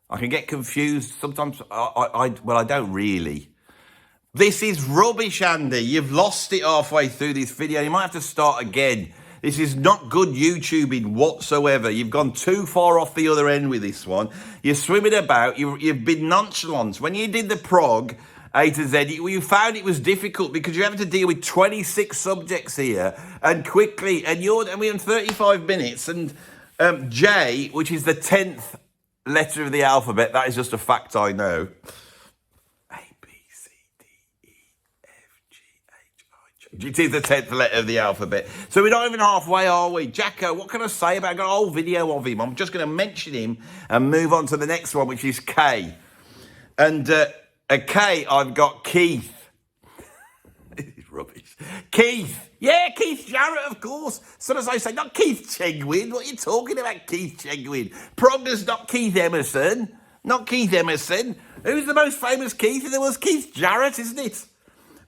I can get confused sometimes. Well, I don't really. This is rubbish, Andy. You've lost it halfway through this video. You might have to start again. This is not good YouTubing whatsoever. You've gone too far off the other end with this one. You're swimming about. You've been nonchalant. When you did the prog A to Z, you found it was difficult because you're having to deal with 26 subjects here and quickly. And we're in 35 minutes. And J, which is the 10th letter of the alphabet, that is just a fact I know. It is the 10th letter of the alphabet. So we're not even halfway, are we? Jacko, what can I say about it? I've got a whole video of him. I'm just going to mention him and move on to the next one, which is K. And at K, I've got Keith. This is rubbish. Keith. Yeah, Keith Jarrett, of course. So as I say, not Keith Chegwin. What are you talking about, Keith Chegwin? Progner's not Keith Emerson. Not Keith Emerson. Who's the most famous Keith in the world? Keith Jarrett, isn't it?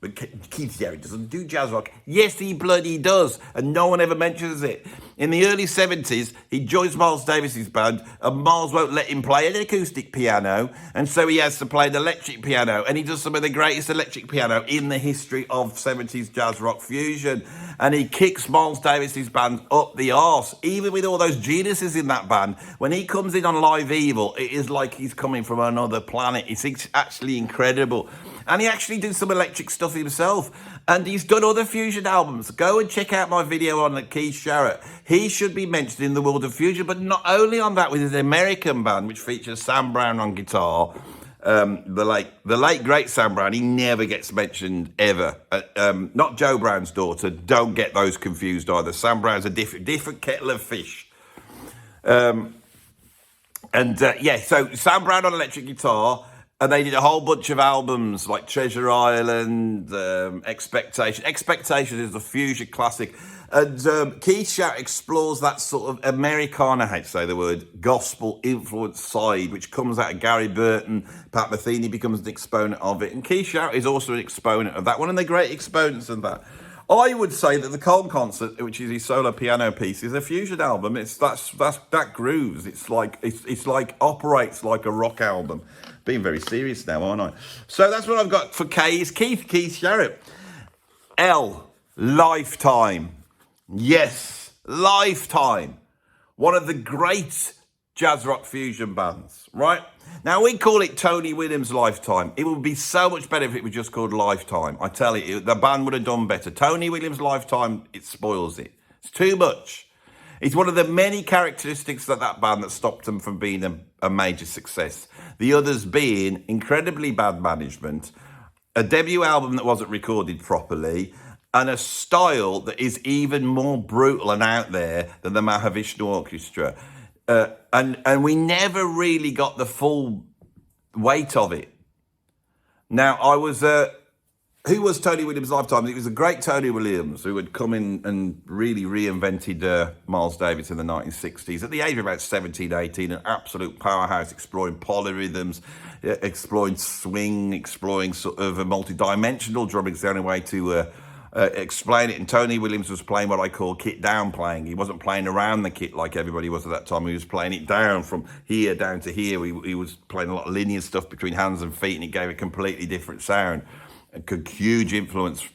But Keith Jarrett doesn't do jazz rock. Yes, he bloody does, and no one ever mentions it. In the early 70s, he joins Miles Davis's band, and Miles won't let him play an acoustic piano, and so he has to play an electric piano, and he does some of the greatest electric piano in the history of 70s jazz rock fusion, and he kicks Miles Davis's band up the arse, even with all those geniuses in that band. When he comes in on Live Evil, it is like he's coming from another planet. It's actually incredible. And he actually did some electric stuff himself. And he's done other fusion albums. Go and check out my video on Keith Jarrett. He should be mentioned in the world of fusion, but not only on that, with his American band, which features Sam Brown on guitar. The late great Sam Brown, he never gets mentioned ever. Not Joe Brown's daughter. Don't get those confused either. Sam Brown's a different kettle of fish. So Sam Brown on electric guitar. And they did a whole bunch of albums like Treasure Island, Expectation. Expectation is a fusion classic. And Keith Jarrett explores that sort of Americana, I hate to say the word, gospel influenced side, which comes out of Gary Burton. Pat Metheny becomes an exponent of it. And Keith Jarrett is also an exponent of that, one of the great exponents of that. I would say that the Colm Concert, which is his solo piano piece, is a fusion album. That grooves. It's like operates like a rock album. Being very serious now, aren't I? So that's what I've got for K is Keith Jarrett. L, Lifetime. Yes, Lifetime. One of the great jazz rock fusion bands, right? Now, we call it Tony Williams' Lifetime. It would be so much better if it was just called Lifetime. I tell you, the band would have done better. Tony Williams' Lifetime, it spoils it. It's too much. It's one of the many characteristics of that band that stopped them from being a major success. The others being incredibly bad management, a debut album that wasn't recorded properly, and a style that is even more brutal and out there than the Mahavishnu Orchestra. And we never really got the full weight of it. Now, who was Tony Williams' Lifetime? It was a great Tony Williams who had come in and really reinvented Miles Davis in the 1960s. At the age of about 17, 18, an absolute powerhouse, exploring polyrhythms, exploring swing, exploring sort of a multi-dimensional drumming. It's the only way to explain it. And Tony Williams was playing what I call kit down playing. He wasn't playing around the kit like everybody was at that time. He was playing it down from here down to here. He was playing a lot of linear stuff between hands and feet, and it gave a completely different sound. A huge influence,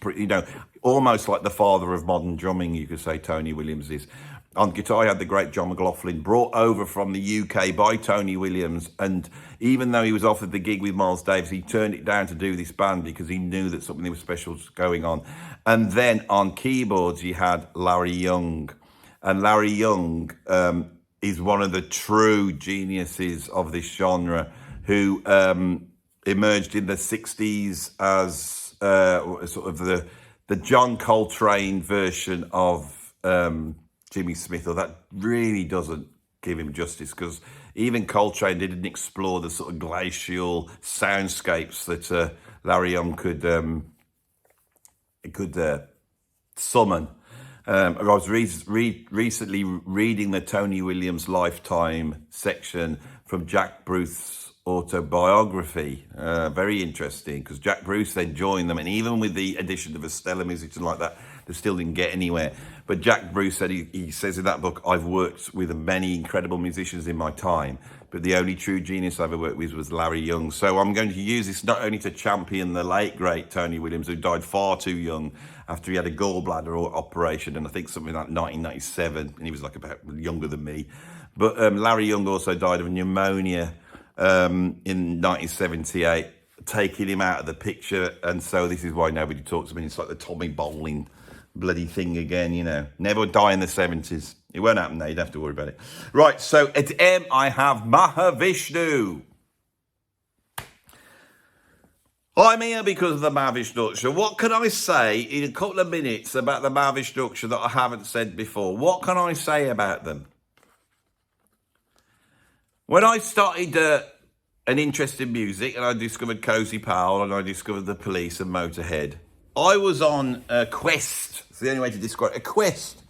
almost like the father of modern drumming, you could say Tony Williams is. On guitar, he had the great John McLaughlin, brought over from the UK by Tony Williams. And even though he was offered the gig with Miles Davis, he turned it down to do this band because he knew that something was special was going on. And then on keyboards, he had Larry Young. And Larry Young is one of the true geniuses of this genre who emerged in the 60s as sort of the John Coltrane version of Jimmy Smith, or that really doesn't give him justice, because even Coltrane didn't explore the sort of glacial soundscapes that Larry Young could summon. I was recently reading the Tony Williams Lifetime section from Jack Bruce's autobiography. Very interesting, because Jack Bruce then joined them, and even with the addition of a stellar musician like that, they still didn't get anywhere. But Jack Bruce said, he says in that book, I've worked with many incredible musicians in my time, but the only true genius I ever worked with was Larry Young. So I'm going to use this not only to champion the late, great Tony Williams, who died far too young after he had a gallbladder operation, and I think something like 1997, and he was like about younger than me. But Larry Young also died of pneumonia in 1978, taking him out of the picture. And so this is why nobody talks about him. It's like the Tommy Bowling bloody thing again, you know. Never die in the 70s. It won't happen now. You don't have to worry about it. Right, so at M, I have Mahavishnu. I'm here because of the Mahavishnu. What can I say in a couple of minutes about the Mahavishnu that I haven't said before? What can I say about them? When I started an interest in music, and I discovered Cozy Powell, and I discovered the Police and Motorhead, I was on a quest. It's the only way to describe it. A quest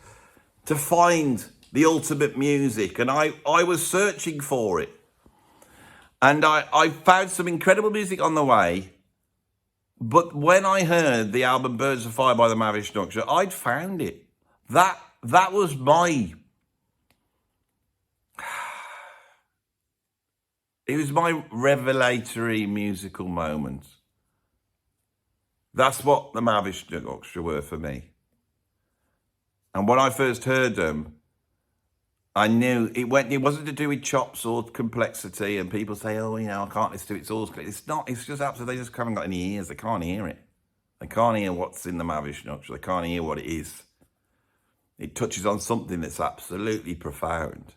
to find the ultimate music. And I was searching for it. And I found some incredible music on the way. But when I heard the album Birds of Fire by the Mahavishnu, I'd found it. That was my... It was my revelatory musical moment. That's what the Mahavishnu were for me. And when I first heard them, I knew it wasn't to do with chops or complexity. And people say, oh, you know, I can't listen to it. It's all, it's not. It's just absolutely, they just haven't got any ears. They can't hear it. They can't hear what's in the Mahavishnu. They can't hear what it is. It touches on something that's absolutely profound.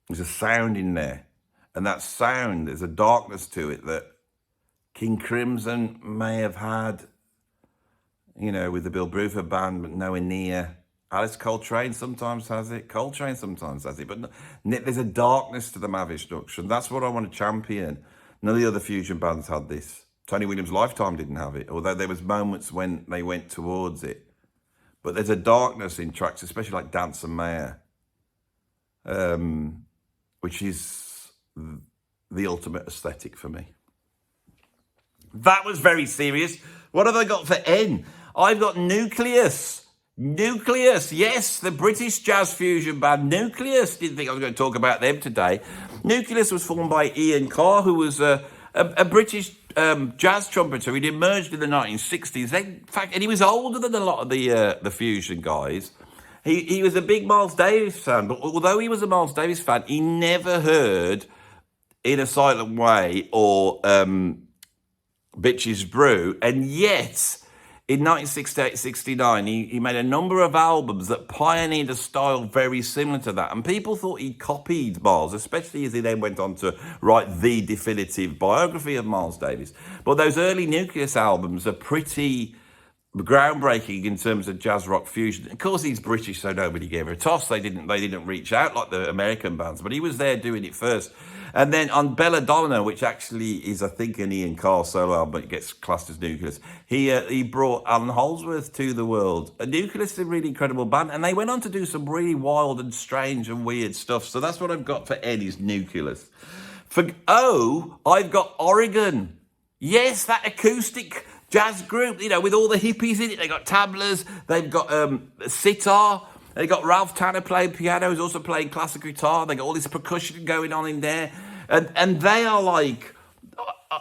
There's a sound in there. And that sound, there's a darkness to it that King Crimson may have had, you know, with the Bill Bruford band, but nowhere near. Alice Coltrane sometimes has it. Coltrane sometimes has it. But there's a darkness to the Mahavishnu. And that's what I want to champion. None of the other fusion bands had this. Tony Williams' Lifetime didn't have it, although there was moments when they went towards it. But there's a darkness in tracks, especially like Dance and Mayor, which is the ultimate aesthetic for me. That was very serious. What have I got for N? I've got Nucleus. Nucleus, yes, the British jazz fusion band Nucleus. Didn't think I was going to talk about them today. Nucleus was formed by Ian Carr, who was a British jazz trumpeter. He'd emerged in the 1960s. In fact, and he was older than a lot of the fusion guys. He was a big Miles Davis fan, but although he was a Miles Davis fan, he never heard In a Silent Way or Bitches Brew, and yet in 1968-69 he made a number of albums that pioneered a style very similar to that, and people thought he copied Miles, especially as he then went on to write the definitive biography of Miles Davis. But those early Nucleus albums are pretty groundbreaking in terms of jazz rock fusion. Of course, he's British, so nobody gave her a toss. They didn't reach out like the American bands, but he was there doing it first. And then on Belladonna, which actually is, I think, an Ian Carr solo album, but it gets classed as Nucleus, he brought Alan Holdsworth to the world. And Nucleus is a really incredible band, and they went on to do some really wild and strange and weird stuff. So that's what I've got for N, is Nucleus. For O, I've got Oregon. Yes, that acoustic jazz group, you know, with all the hippies in it. They got tablas, they've got sitar, they got Ralph Tanner playing piano, who's also playing classical guitar. They got all this percussion going on in there, and they are like,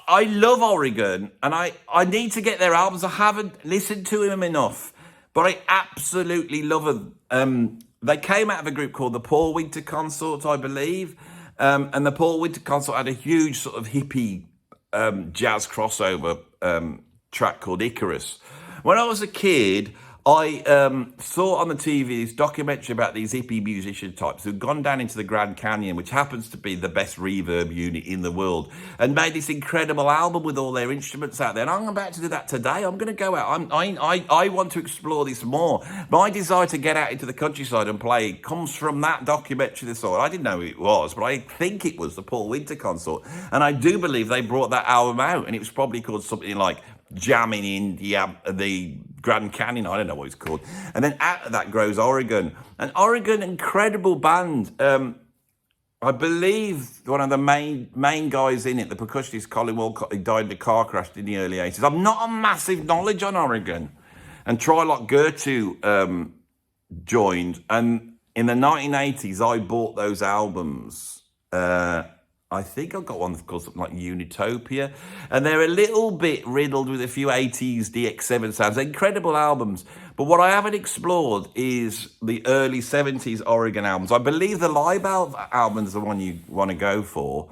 I love Oregon, and I need to get their albums. I haven't listened to them enough, but I absolutely love them. They came out of a group called the Paul Winter Consort, I believe, and the Paul Winter Consort had a huge sort of hippie jazz crossover track called Icarus. When I was a kid, I saw on the TV this documentary about these hippie musician types who'd gone down into the Grand Canyon, which happens to be the best reverb unit in the world, and made this incredible album with all their instruments out there. And I'm about to do that today. I'm going to go out. I want to explore this more. My desire to get out into the countryside and play comes from that documentary this saw. I didn't know who it was, but I think it was the Paul Winter Consort. And I do believe they brought that album out, and it was probably called something like Jamming in the Grand Canyon, I don't know what it's called. And then out of that grows Oregon. And Oregon, incredible band. I believe one of the main guys in it, the percussionist Colin Walcott, he died in a car crash in the early 80s. I'm not a massive knowledge on Oregon. And Try Like Gertrude joined. And in the 1980s, I bought those albums. I think I've got one called something like Unitopia. And they're a little bit riddled with a few 80s DX7 sounds. They're incredible albums. But what I haven't explored is the early 70s Oregon albums. I believe the live album is the one you want to go for.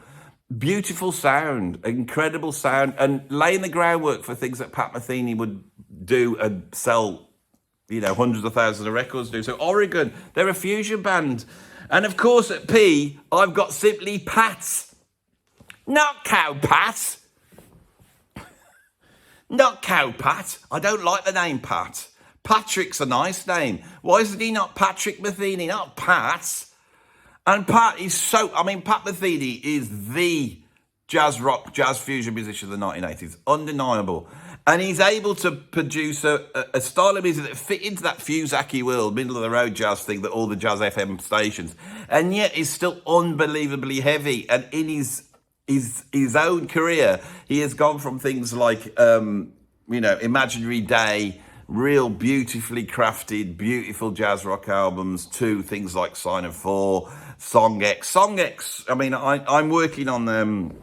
Beautiful sound, incredible sound, and laying the groundwork for things that Pat Metheny would do and sell, hundreds of thousands of records do. So Oregon, they're a fusion band. And of course at P, I've got simply Pats. Not Cow Pat. Not Cow Pat. I don't like the name Pat. Patrick's a nice name. Why isn't he not Patrick Metheny? Not Pat. And Pat is Pat Metheny is the jazz rock, jazz fusion musician of the 1980s. Undeniable. And he's able to produce a style of music that fit into that Fusaki world, middle of the road jazz thing that all the jazz FM stations. And yet is still unbelievably heavy. And in his own career, he has gone from things like, Imaginary Day, real beautifully crafted, beautiful jazz rock albums to things like Sign of Four, Song X. Song X, I'm working on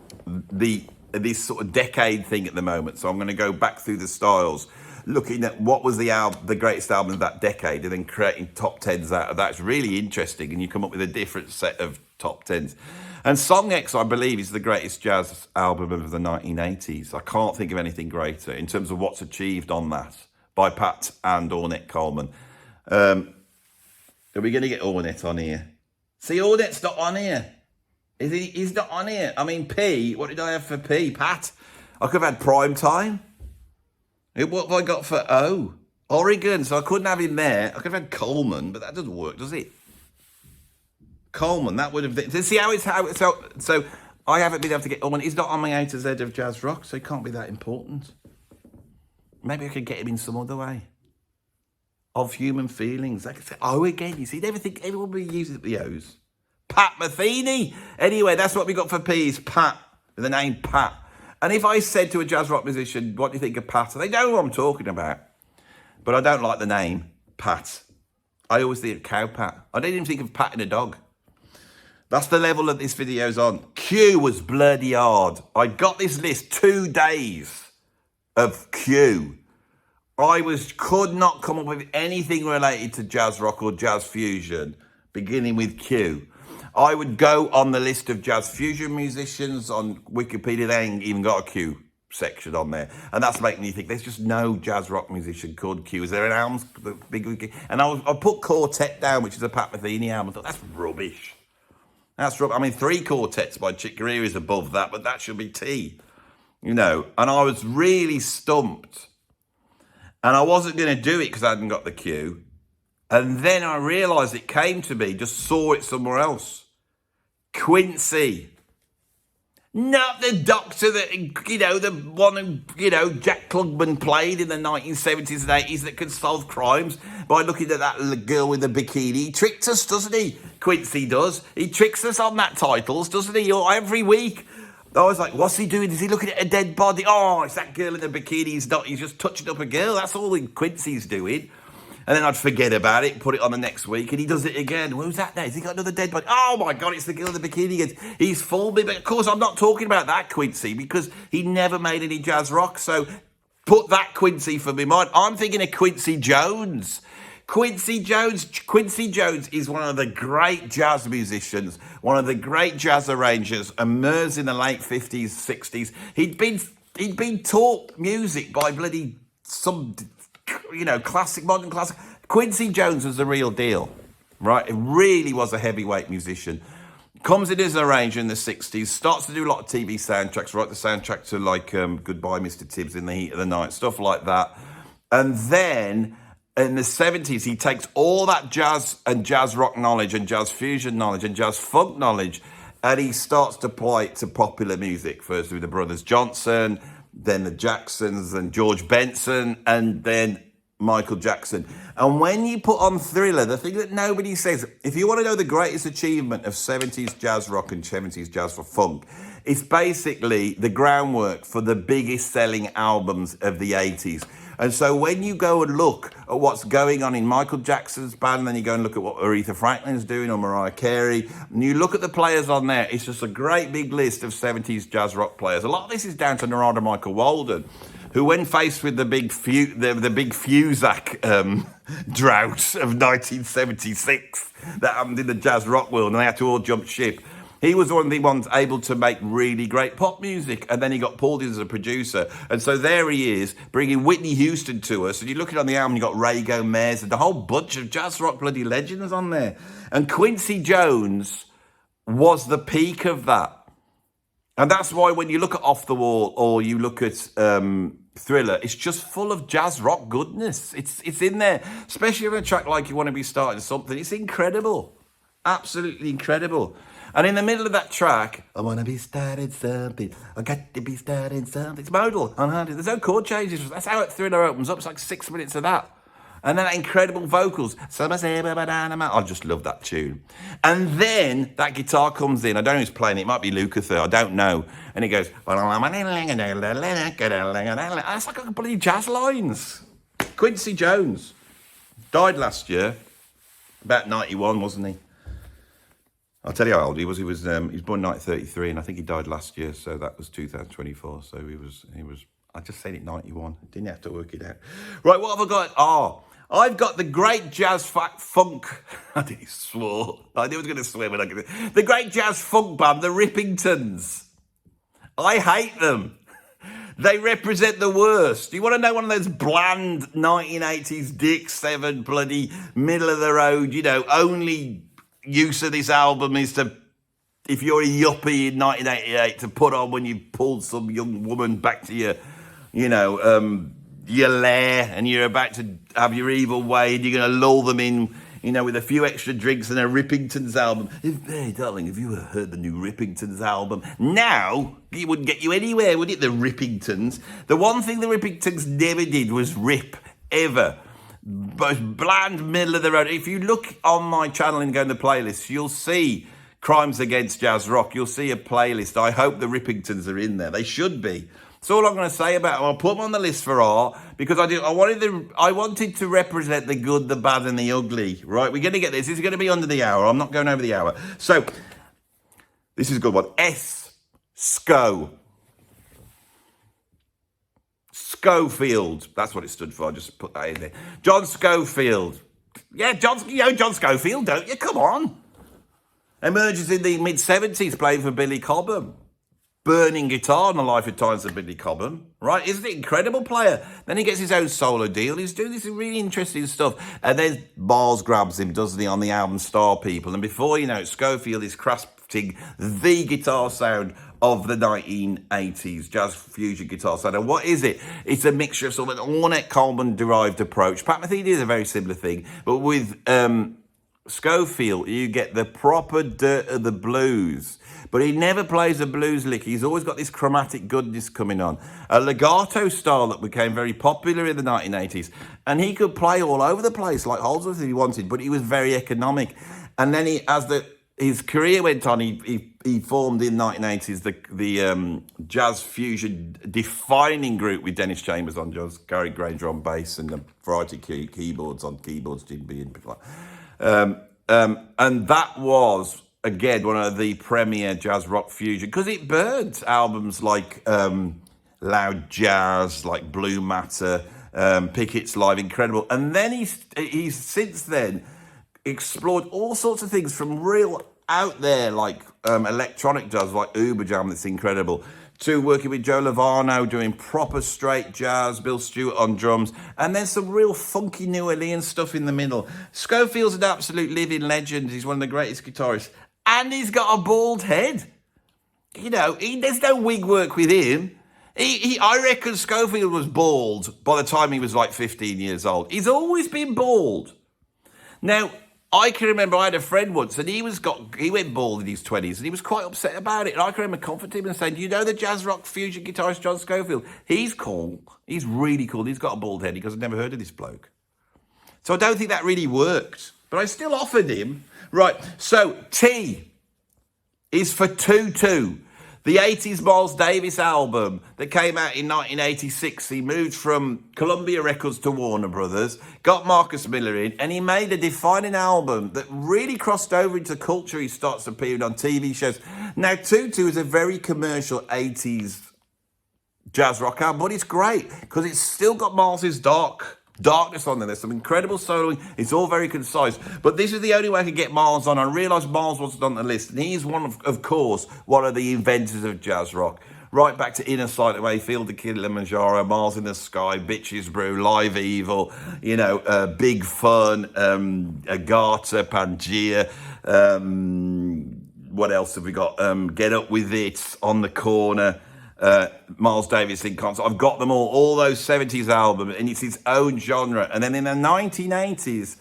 this sort of decade thing at the moment, so I'm going to go back through the styles, looking at what was the greatest album of that decade, and then creating top tens out of that. It's really interesting, and you come up with a different set of top tens. And Song X, I believe, is the greatest jazz album of the 1980s. I can't think of anything greater in terms of what's achieved on that by Pat and Ornette Coleman. Are we going to get Ornette on here? See, Ornette's not on here. He's not on here. P, what did I have for P? Pat? I could have had Prime Time. What have I got for O? Oregon, so I couldn't have him there. I could have had Coleman, but that doesn't work, does it? Coleman, that would have been... See how so I haven't been able to get Orman. He's not on my A to Z of jazz rock, so he can't be that important. Maybe I could get him in some other way. Of human feelings. Like I said, again, you see, everyone will use the O's. Pat Metheny. Anyway, that's what we got for P, is Pat, with the name Pat. And if I said to a jazz rock musician, what do you think of Pat? They know who I'm talking about. But I don't like the name, Pat. I always think of Cow Pat. I didn't even think of patting a dog. That's the level that this video's on. Q was bloody hard. I got this list 2 days of Q. I could not come up with anything related to jazz rock or jazz fusion, beginning with Q. I would go on the list of jazz fusion musicians on Wikipedia. They ain't even got a Q section on there. And that's making me think there's just no jazz rock musician called Q. Is there an album? And I put Quartet down, which is a Pat Metheny album. I thought, that's rubbish. That's rubbish. 3 quartets by Chick Corea is above that, but that should be T. And I was really stumped. And I wasn't going to do it because I hadn't got the Q. And then I realised it came to me, just saw it somewhere else. Quincy. Not the doctor that, the one who, Jack Klugman played in the 1970s and 80s that could solve crimes by looking at that girl with the bikini. He tricked us, doesn't he? Quincy does. He tricks us on that titles, doesn't he? Every week. I was like, what's he doing? Is he looking at a dead body? Oh, it's that girl in the bikini. He's just touching up a girl. That's all Quincy's doing. And then I'd forget about it, put it on the next week, and he does it again. Who's that now? Has he got another dead body? Oh my God, it's the girl in the bikini again. He's fooled me. But of course, I'm not talking about that Quincy because he never made any jazz rock. So put that Quincy from my mind. I'm thinking of Quincy Jones. Quincy Jones is one of the great jazz musicians, one of the great jazz arrangers, emerged in the late 50s, 60s. He'd been taught music by bloody some, classic, modern classic. Quincy Jones was the real deal, right? It really was a heavyweight musician. Comes in as an arranger in the 60s, starts to do a lot of TV soundtracks, write the soundtrack to Goodbye Mr. Tibbs in the Heat of the Night, stuff like that. And then in the 70s, he takes all that jazz and jazz rock knowledge and jazz fusion knowledge and jazz funk knowledge, and he starts to apply it to popular music, first with the Brothers Johnson, then the Jacksons and George Benson, and then Michael Jackson. And when you put on Thriller, the thing that nobody says, if you want to know the greatest achievement of 70s jazz rock and 70s jazz for funk, it's basically the groundwork for the biggest selling albums of the 80s. And so when you go and look at what's going on in Michael Jackson's band, then you go and look at what Aretha Franklin's doing or Mariah Carey, and you look at the players on there, it's just a great big list of 70s jazz rock players. A lot of this is down to Narada Michael Walden, who, when faced with the big Fuzak drought of 1976 that happened in the jazz rock world, and they had to all jump ship, he was one of the ones able to make really great pop music, and then he got pulled in as a producer. And so there he is, bringing Whitney Houston to us. And you look at on the album, you got Ray Gomez and a whole bunch of jazz rock bloody legends on there. And Quincy Jones was the peak of that. And that's why when you look at Off the Wall or you look at Thriller, it's just full of jazz rock goodness. It's in there, especially on a track like You Want to Be Starting Something. It's incredible, absolutely incredible. And in the middle of that track, I want to be starting something, I got to be starting something. It's modal, unhunted. There's no chord changes. That's how Thriller opens up. It's like 6 minutes of that. And then that incredible vocals. I just love that tune. And then that guitar comes in. I don't know who's playing it. It might be Lukather. I don't know. And it goes, that's like a bloody jazz lines. Quincy Jones died last year. About 91, wasn't he? I'll tell you how old he was. He was born 1933, and I think he died last year. So that was 2024. So he was. I just said it 91. Didn't have to work it out. Right, what have I got? I've got the great jazz funk. I think he swore. I knew I was going to swear when I get it. The great jazz funk band, the Rippingtons. I hate them. They represent the worst. You want to know one of those bland 1980s Dick 7 bloody middle of the road, only use of this album is to, if you're a yuppie in 1988, to put on when you pulled some young woman back to your lair and you're about to have your evil way and you're going to lull them in, with a few extra drinks and a Rippingtons album. Hey, darling, have you heard the new Rippingtons album? Now, it wouldn't get you anywhere, would it, the Rippingtons? The one thing the Rippingtons never did was rip, ever. Most bland, middle of the road. If you look on my channel and go in the playlist, you'll see Crimes Against Jazz Rock. You'll see a playlist. I hope the Rippingtons are in there. They should be. That's all I'm going to say about them. I'll put them on the list for art because I wanted to represent the good, the bad, and the ugly. Right? We're going to get this. This is going to be under the hour. I'm not going over the hour. So this is a good one. SCO. Schofield. That's what it stood for. I just put that in there. John Schofield. Yeah, you know John Schofield, don't you? Come on. Emerges in the mid-70s playing for Billy Cobham. Burning guitar on the Life of Times of Billy Cobham. Right? Isn't it an incredible player? Then he gets his own solo deal. He's doing this really interesting stuff. And then Miles grabs him, doesn't he, on the album Star People. And before you know it, Schofield is crafting the guitar sound of the 1980s, jazz fusion guitar sound. And what is it? It's a mixture of sort of an Ornette Coleman-derived approach. Pat Metheny is a very similar thing. But with Schofield, you get the proper dirt of the blues. But he never plays a blues lick. He's always got this chromatic goodness coming on. A legato style that became very popular in the 1980s. And he could play all over the place like Holdsworth if he wanted, but he was very economic. And then his career went on, he formed in the 1980s the jazz fusion defining group with Dennis Chambers on drums, Gary Granger on bass, and a variety of keyboards, Jim B and people like that. And that was, again, one of the premier jazz rock fusion, because it birds albums like Loud Jazz, like Blue Matter, Pickett's Live, incredible. And then he's since then explored all sorts of things from real out there, like electronic jazz, like Uber Jam, that's incredible, to working with Joe Lovano, doing proper straight jazz, Bill Stewart on drums, and then some real funky New Orleans stuff in the middle. Schofield's an absolute living legend. He's one of the greatest guitarists. And he's got a bald head. There's no wig work with him. I reckon Schofield was bald by the time he was like 15 years old. He's always been bald. Now, I can remember I had a friend once, and he went bald in his 20s, and he was quite upset about it. And I can remember comforting him and saying, "Do you know the jazz rock fusion guitarist John Scofield? He's cool. He's really cool. He's got a bald head because I've never heard of this bloke." So I don't think that really worked, but I still offered him. Right. So T is for Tutu. The 80s Miles Davis album that came out in 1986. He moved from Columbia Records to Warner Brothers, got Marcus Miller in, and he made a defining album that really crossed over into culture. He starts appearing on TV shows. Now, Tutu is a very commercial 80s jazz rock album, but it's great because it's still got Miles's darkness on there. There's some incredible soloing. It's all very concise. But this is the only way I could get Miles on. I realised Miles wasn't on the list. And he's of course, one of the inventors of jazz rock. Right back to Inner Sight Away, Field of Kilimanjaro, Miles in the Sky, Bitches Brew, Live Evil, Big Fun, Agata, Pangea. What else have we got? Get Up With It, On the Corner. Miles Davis in concert. I've got them all those 70s albums, and it's its own genre. And then in the 1980s,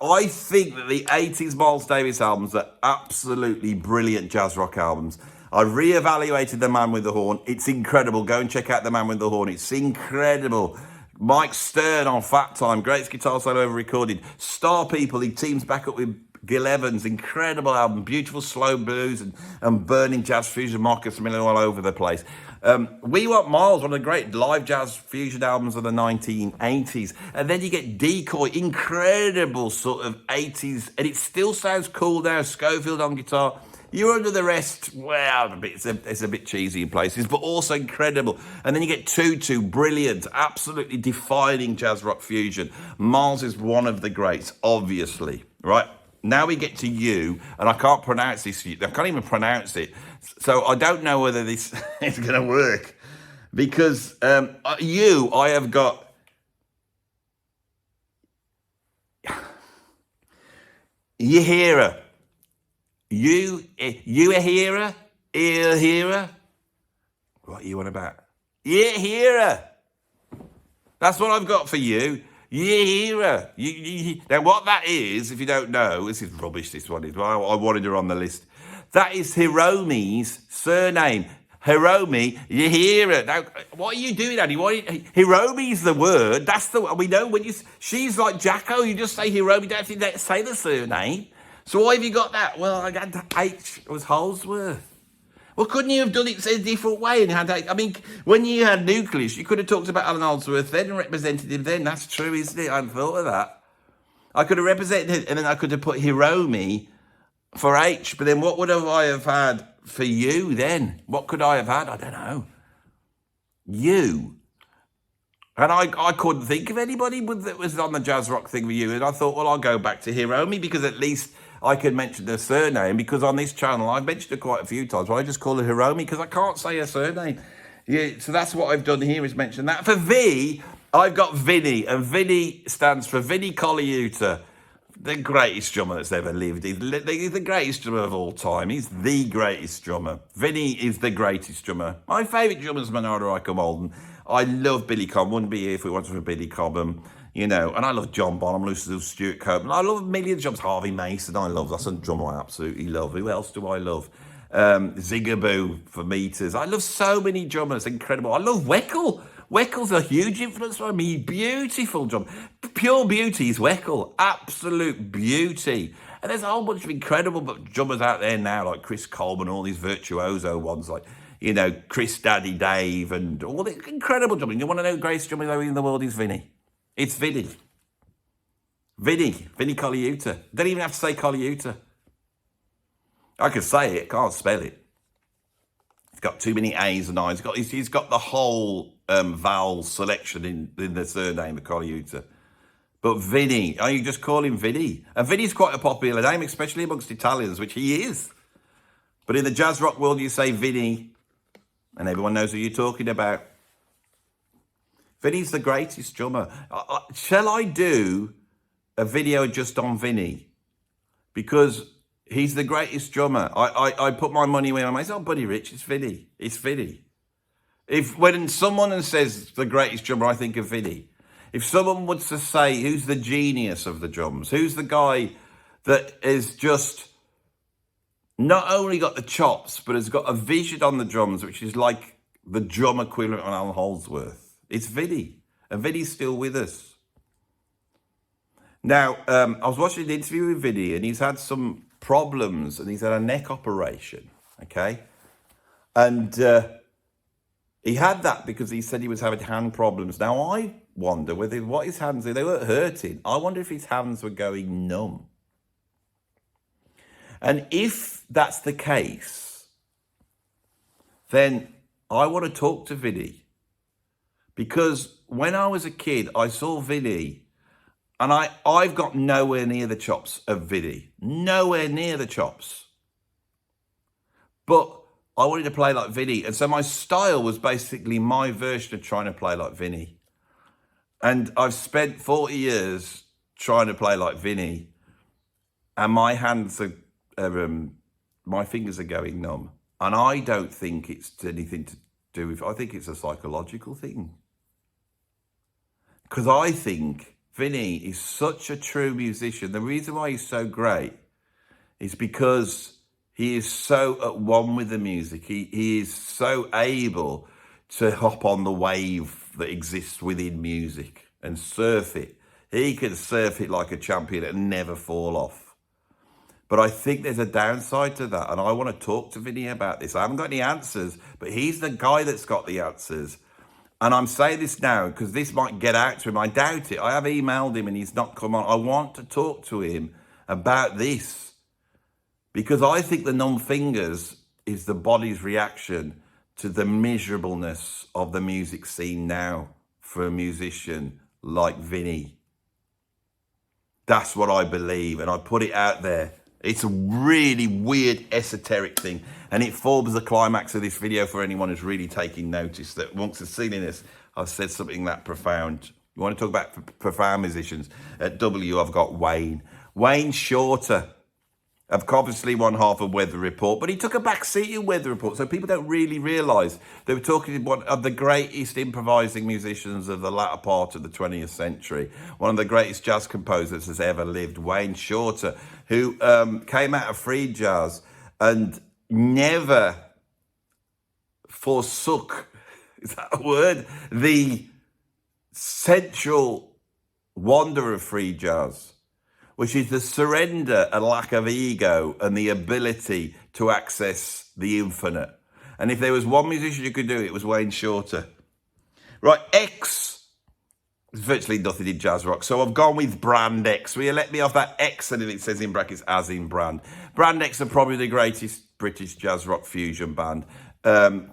I think that the 80s Miles Davis albums are absolutely brilliant jazz rock albums. I re-evaluated The Man with the Horn. It's incredible. Go and check out The Man with the Horn. It's incredible. Mike Stern on Fat Time, greatest guitar solo ever recorded. Star People, he teams back up with Gil Evans, incredible album, beautiful slow blues and burning jazz fusion, Marcus Miller all over the place. We Want Miles, one of the great live jazz fusion albums of the 1980s. And then you get Decoy, incredible sort of 80s, and it still sounds cool now, Scofield on guitar. You're Under the Rest, well, it's a bit cheesy in places, but also incredible. And then you get Tutu, brilliant, absolutely defining jazz rock fusion. Miles is one of the greats, obviously, right? Now we get to you, and I can't pronounce this. I can't even pronounce it. So I don't know whether this is going to work. Because I have got... Yahira. You a hearer? Ear hearer? What are you on about? Yeah, hearer. That's what I've got for you. Yeah, now what that is, if you don't know, this is rubbish, this one is. Well, I wanted her on the list. That is Hiromi's surname. Hiromi, you hear it. Now, what are you doing, Andy? Hiromi's the word. That's the we know when she's like Jacko, you just say Hiromi, don't have to say the surname. So why have you got that? Well, I got H, it was Holsworth. Well, couldn't you have done it a different way? When you had Nucleus, you could have talked about Alan Holdsworth then and represented him then. That's true, isn't it? I hadn't thought of that. I could have represented him, and then I could have put Hiromi for H. But then what would I have had for you then? What could I have had? I don't know. You. And I couldn't think of anybody that was on the jazz rock thing with you. And I thought, well, I'll go back to Hiromi because at least I could mention her surname, because on this channel I've mentioned her quite a few times, but I just call her Hiromi because I can't say her surname. Yeah, so that's what I've done here, is mention that. For V, I've got Vinny, and Vinny stands for Vinny Colaiuta, the greatest drummer that's ever lived. He's the greatest drummer of all time. He's the greatest drummer. Vinny is the greatest drummer. My favourite drummer is Bernardo Rico Malden. I love Billy Cobham. Wouldn't be here if it wasn't for Billy Cobham. And I love John Bonham, Stuart Copeland. I love millions of drums. Harvey Mason, that's a drummer I absolutely love. Who else do I love? Zigaboo for meters. I love so many drummers, incredible. I love Weckl. Weckl's a huge influence for me. Beautiful drummer. Pure beauty is Weckl. Absolute beauty. And there's a whole bunch of incredible drummers out there now, like Chris Coleman, all these virtuoso ones, like, Chris Daddy Dave, and all the incredible drumming. You want to know the greatest drummer in the world is Vinny. It's Vinny. Vinny Colaiuta. Don't even have to say Colaiuta. I can say it, can't spell it. He's got too many A's and I's. He's got the whole vowel selection in the surname of Colaiuta. But Vinny, you just call him Vinny. And Vinny's quite a popular name, especially amongst Italians, which he is. But in the jazz rock world, you say Vinny, and everyone knows who you're talking about. Vinny's the greatest drummer. Shall I do a video just on Vinny? Because he's the greatest drummer. I put my money where my mouth. It's not Buddy Rich, it's Vinny. It's Vinny. When someone says the greatest drummer, I think of Vinny. If someone was to say, who's the genius of the drums? Who's the guy that is just not only got the chops, but has got a vision on the drums, which is like the drum equivalent on Alan Holdsworth. It's Vinny, and Vinny's still with us. Now, I was watching an interview with Vinny, and he's had some problems, and he's had a neck operation, okay? And he had that because he said he was having hand problems. Now, I wonder whether what his hands were, they weren't hurting. I wonder if his hands were going numb. And if that's the case, then I want to talk to Vinny. Because when I was a kid, I saw Vinny, and I've got nowhere near the chops of Vinny. Nowhere near the chops. But I wanted to play like Vinny. And so my style was basically my version of trying to play like Vinny. And I've spent 40 years trying to play like Vinny. And my hands are, my fingers are going numb. And I don't think it's anything to do with, I think it's a psychological thing. Because I think Vinny is such a true musician. The reason why he's so great is because he is so at one with the music. He is so able to hop on the wave that exists within music and surf it. He can surf it like a champion and never fall off. But I think there's a downside to that, and I want to talk to Vinny about this. I haven't got any answers, but he's the guy that's got the answers. And I'm saying this now because this might get out to him. I doubt it. I have emailed him and he's not come on. I want to talk to him about this because I think the numb fingers is the body's reaction to the miserableness of the music scene now for a musician like Vinny. That's what I believe, and I put it out there. It's a really weird, esoteric thing, and it forms the climax of this video for anyone who's really taking notice that once has seen this, I've said something that profound. You want to talk about profound musicians? At W, I've got Wayne. Wayne Shorter, obviously won half of Weather Report, but he took a back seat in Weather Report, so people don't really realise they were talking to one of the greatest improvising musicians of the latter part of the 20th century, one of the greatest jazz composers has ever lived, Wayne Shorter, who came out of free jazz and never forsook, is that a word? The central wonder of free jazz, which is the surrender and lack of ego and the ability to access the infinite. And if there was one musician who could do it, it was Wayne Shorter. Right, X is virtually nothing in jazz rock, so I've gone with Brand X. Will you let me off that X and then it says in brackets as in brand? Brand X are probably the greatest British jazz rock fusion band,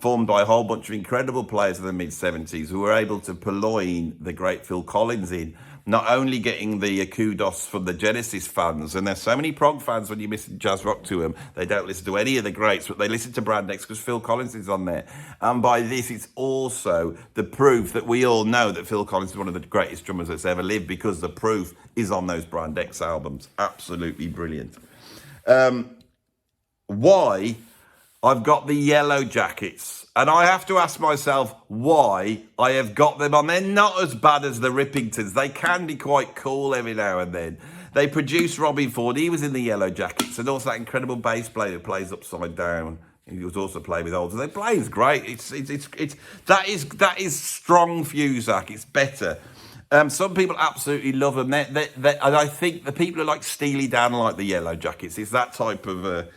formed by a whole bunch of incredible players of the mid-70s who were able to purloin the great Phil Collins in, not only getting the kudos from the Genesis fans, and there's so many prog fans when you listen to jazz rock to them, they don't listen to any of the greats, but they listen to Brand X because Phil Collins is on there. And by this, it's also the proof that we all know that Phil Collins is one of the greatest drummers that's ever lived because the proof is on those Brand X albums. Absolutely brilliant. Why? I've got the Yellow Jackets. And I have to ask myself why I have got them on. They're not as bad as the Rippingtons. They can be quite cool every now and then. They produced Robin Ford. He was in the Yellow Jackets. And also that incredible bass player who plays upside down. He was also playing with older. They play is great. That is strong Fusac. It's better. Some people absolutely love them. And I think the people who like Steely Dan like the Yellow Jackets. It's that type of...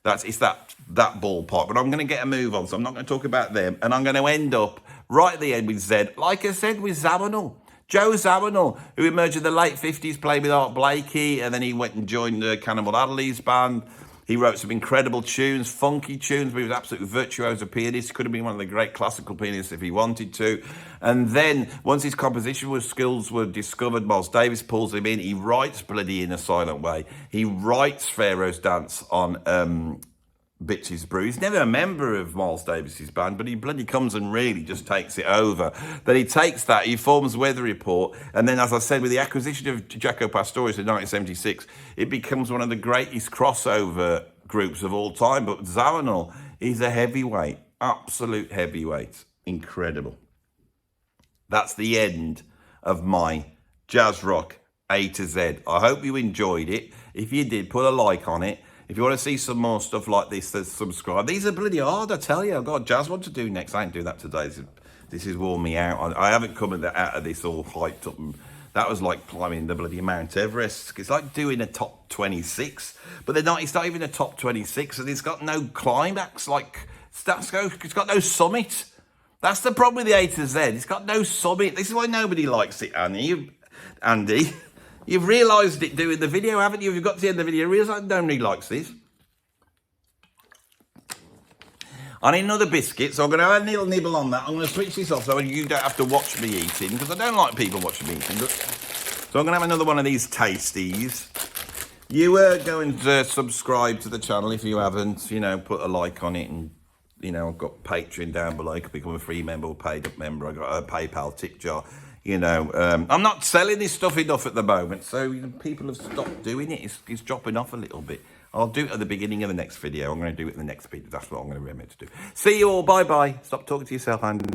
It's that ballpark, but I'm going to get a move on, so I'm not going to talk about them, and I'm going to end up right at the end with Zed, like I said, with Zawinul. Joe Zawinul, who emerged in the late 50s, played with Art Blakey, and then he went and joined Cannibal Adderley's band. He wrote some incredible tunes, funky tunes, but he was absolutely virtuoso pianist. He could have been one of the great classical pianists if he wanted to. And then, once his composition skills were discovered, Miles Davis pulls him in. He writes Bloody in a Silent Way. He writes Pharaoh's Dance on Bitches Brew. He's never a member of Miles Davis's band, but he bloody comes and really just takes it over. Then he takes that, he forms Weather Report, and then, as I said, with the acquisition of Jaco Pastorius in 1976, it becomes one of the greatest crossover groups of all time. But Zawinul, he's a heavyweight, absolute heavyweight. Incredible. That's the end of my jazz rock A to Z. I hope you enjoyed it. If you did, put a like on it. If you want to see some more stuff like this, then subscribe. These are bloody hard, I tell you. I've got a jazz one to do next. I ain't do that today. This has worn me out. I haven't come out of this all hyped up. And that was like climbing the bloody Mount Everest. It's like doing a top 26, but they're not. It's not even a top 26, and it's got no climax. Like it's got no summit. That's the problem with the A to Z. It's got no summit. This is why nobody likes it, Andy. You've realised it doing the video, haven't you? You've got to the end of the video, realise nobody likes this. I need another biscuit, so I'm going to have a little nibble on that. I'm going to switch this off so you don't have to watch me eating, because I don't like people watching me eating. So I'm going to have another one of these tasties. You are going to subscribe to the channel if you haven't, you know, put a like on it, and, you know, I've got Patreon down below. You can become a free member or paid up member. I've got a PayPal tip jar. You know, I'm not selling this stuff enough at the moment, so people have stopped doing it. It's dropping off a little bit. I'll do it at the beginning of the next video. I'm going to do it in the next video. That's what I'm going to remember to do. See you all. Bye-bye. Stop talking to yourself, Andy.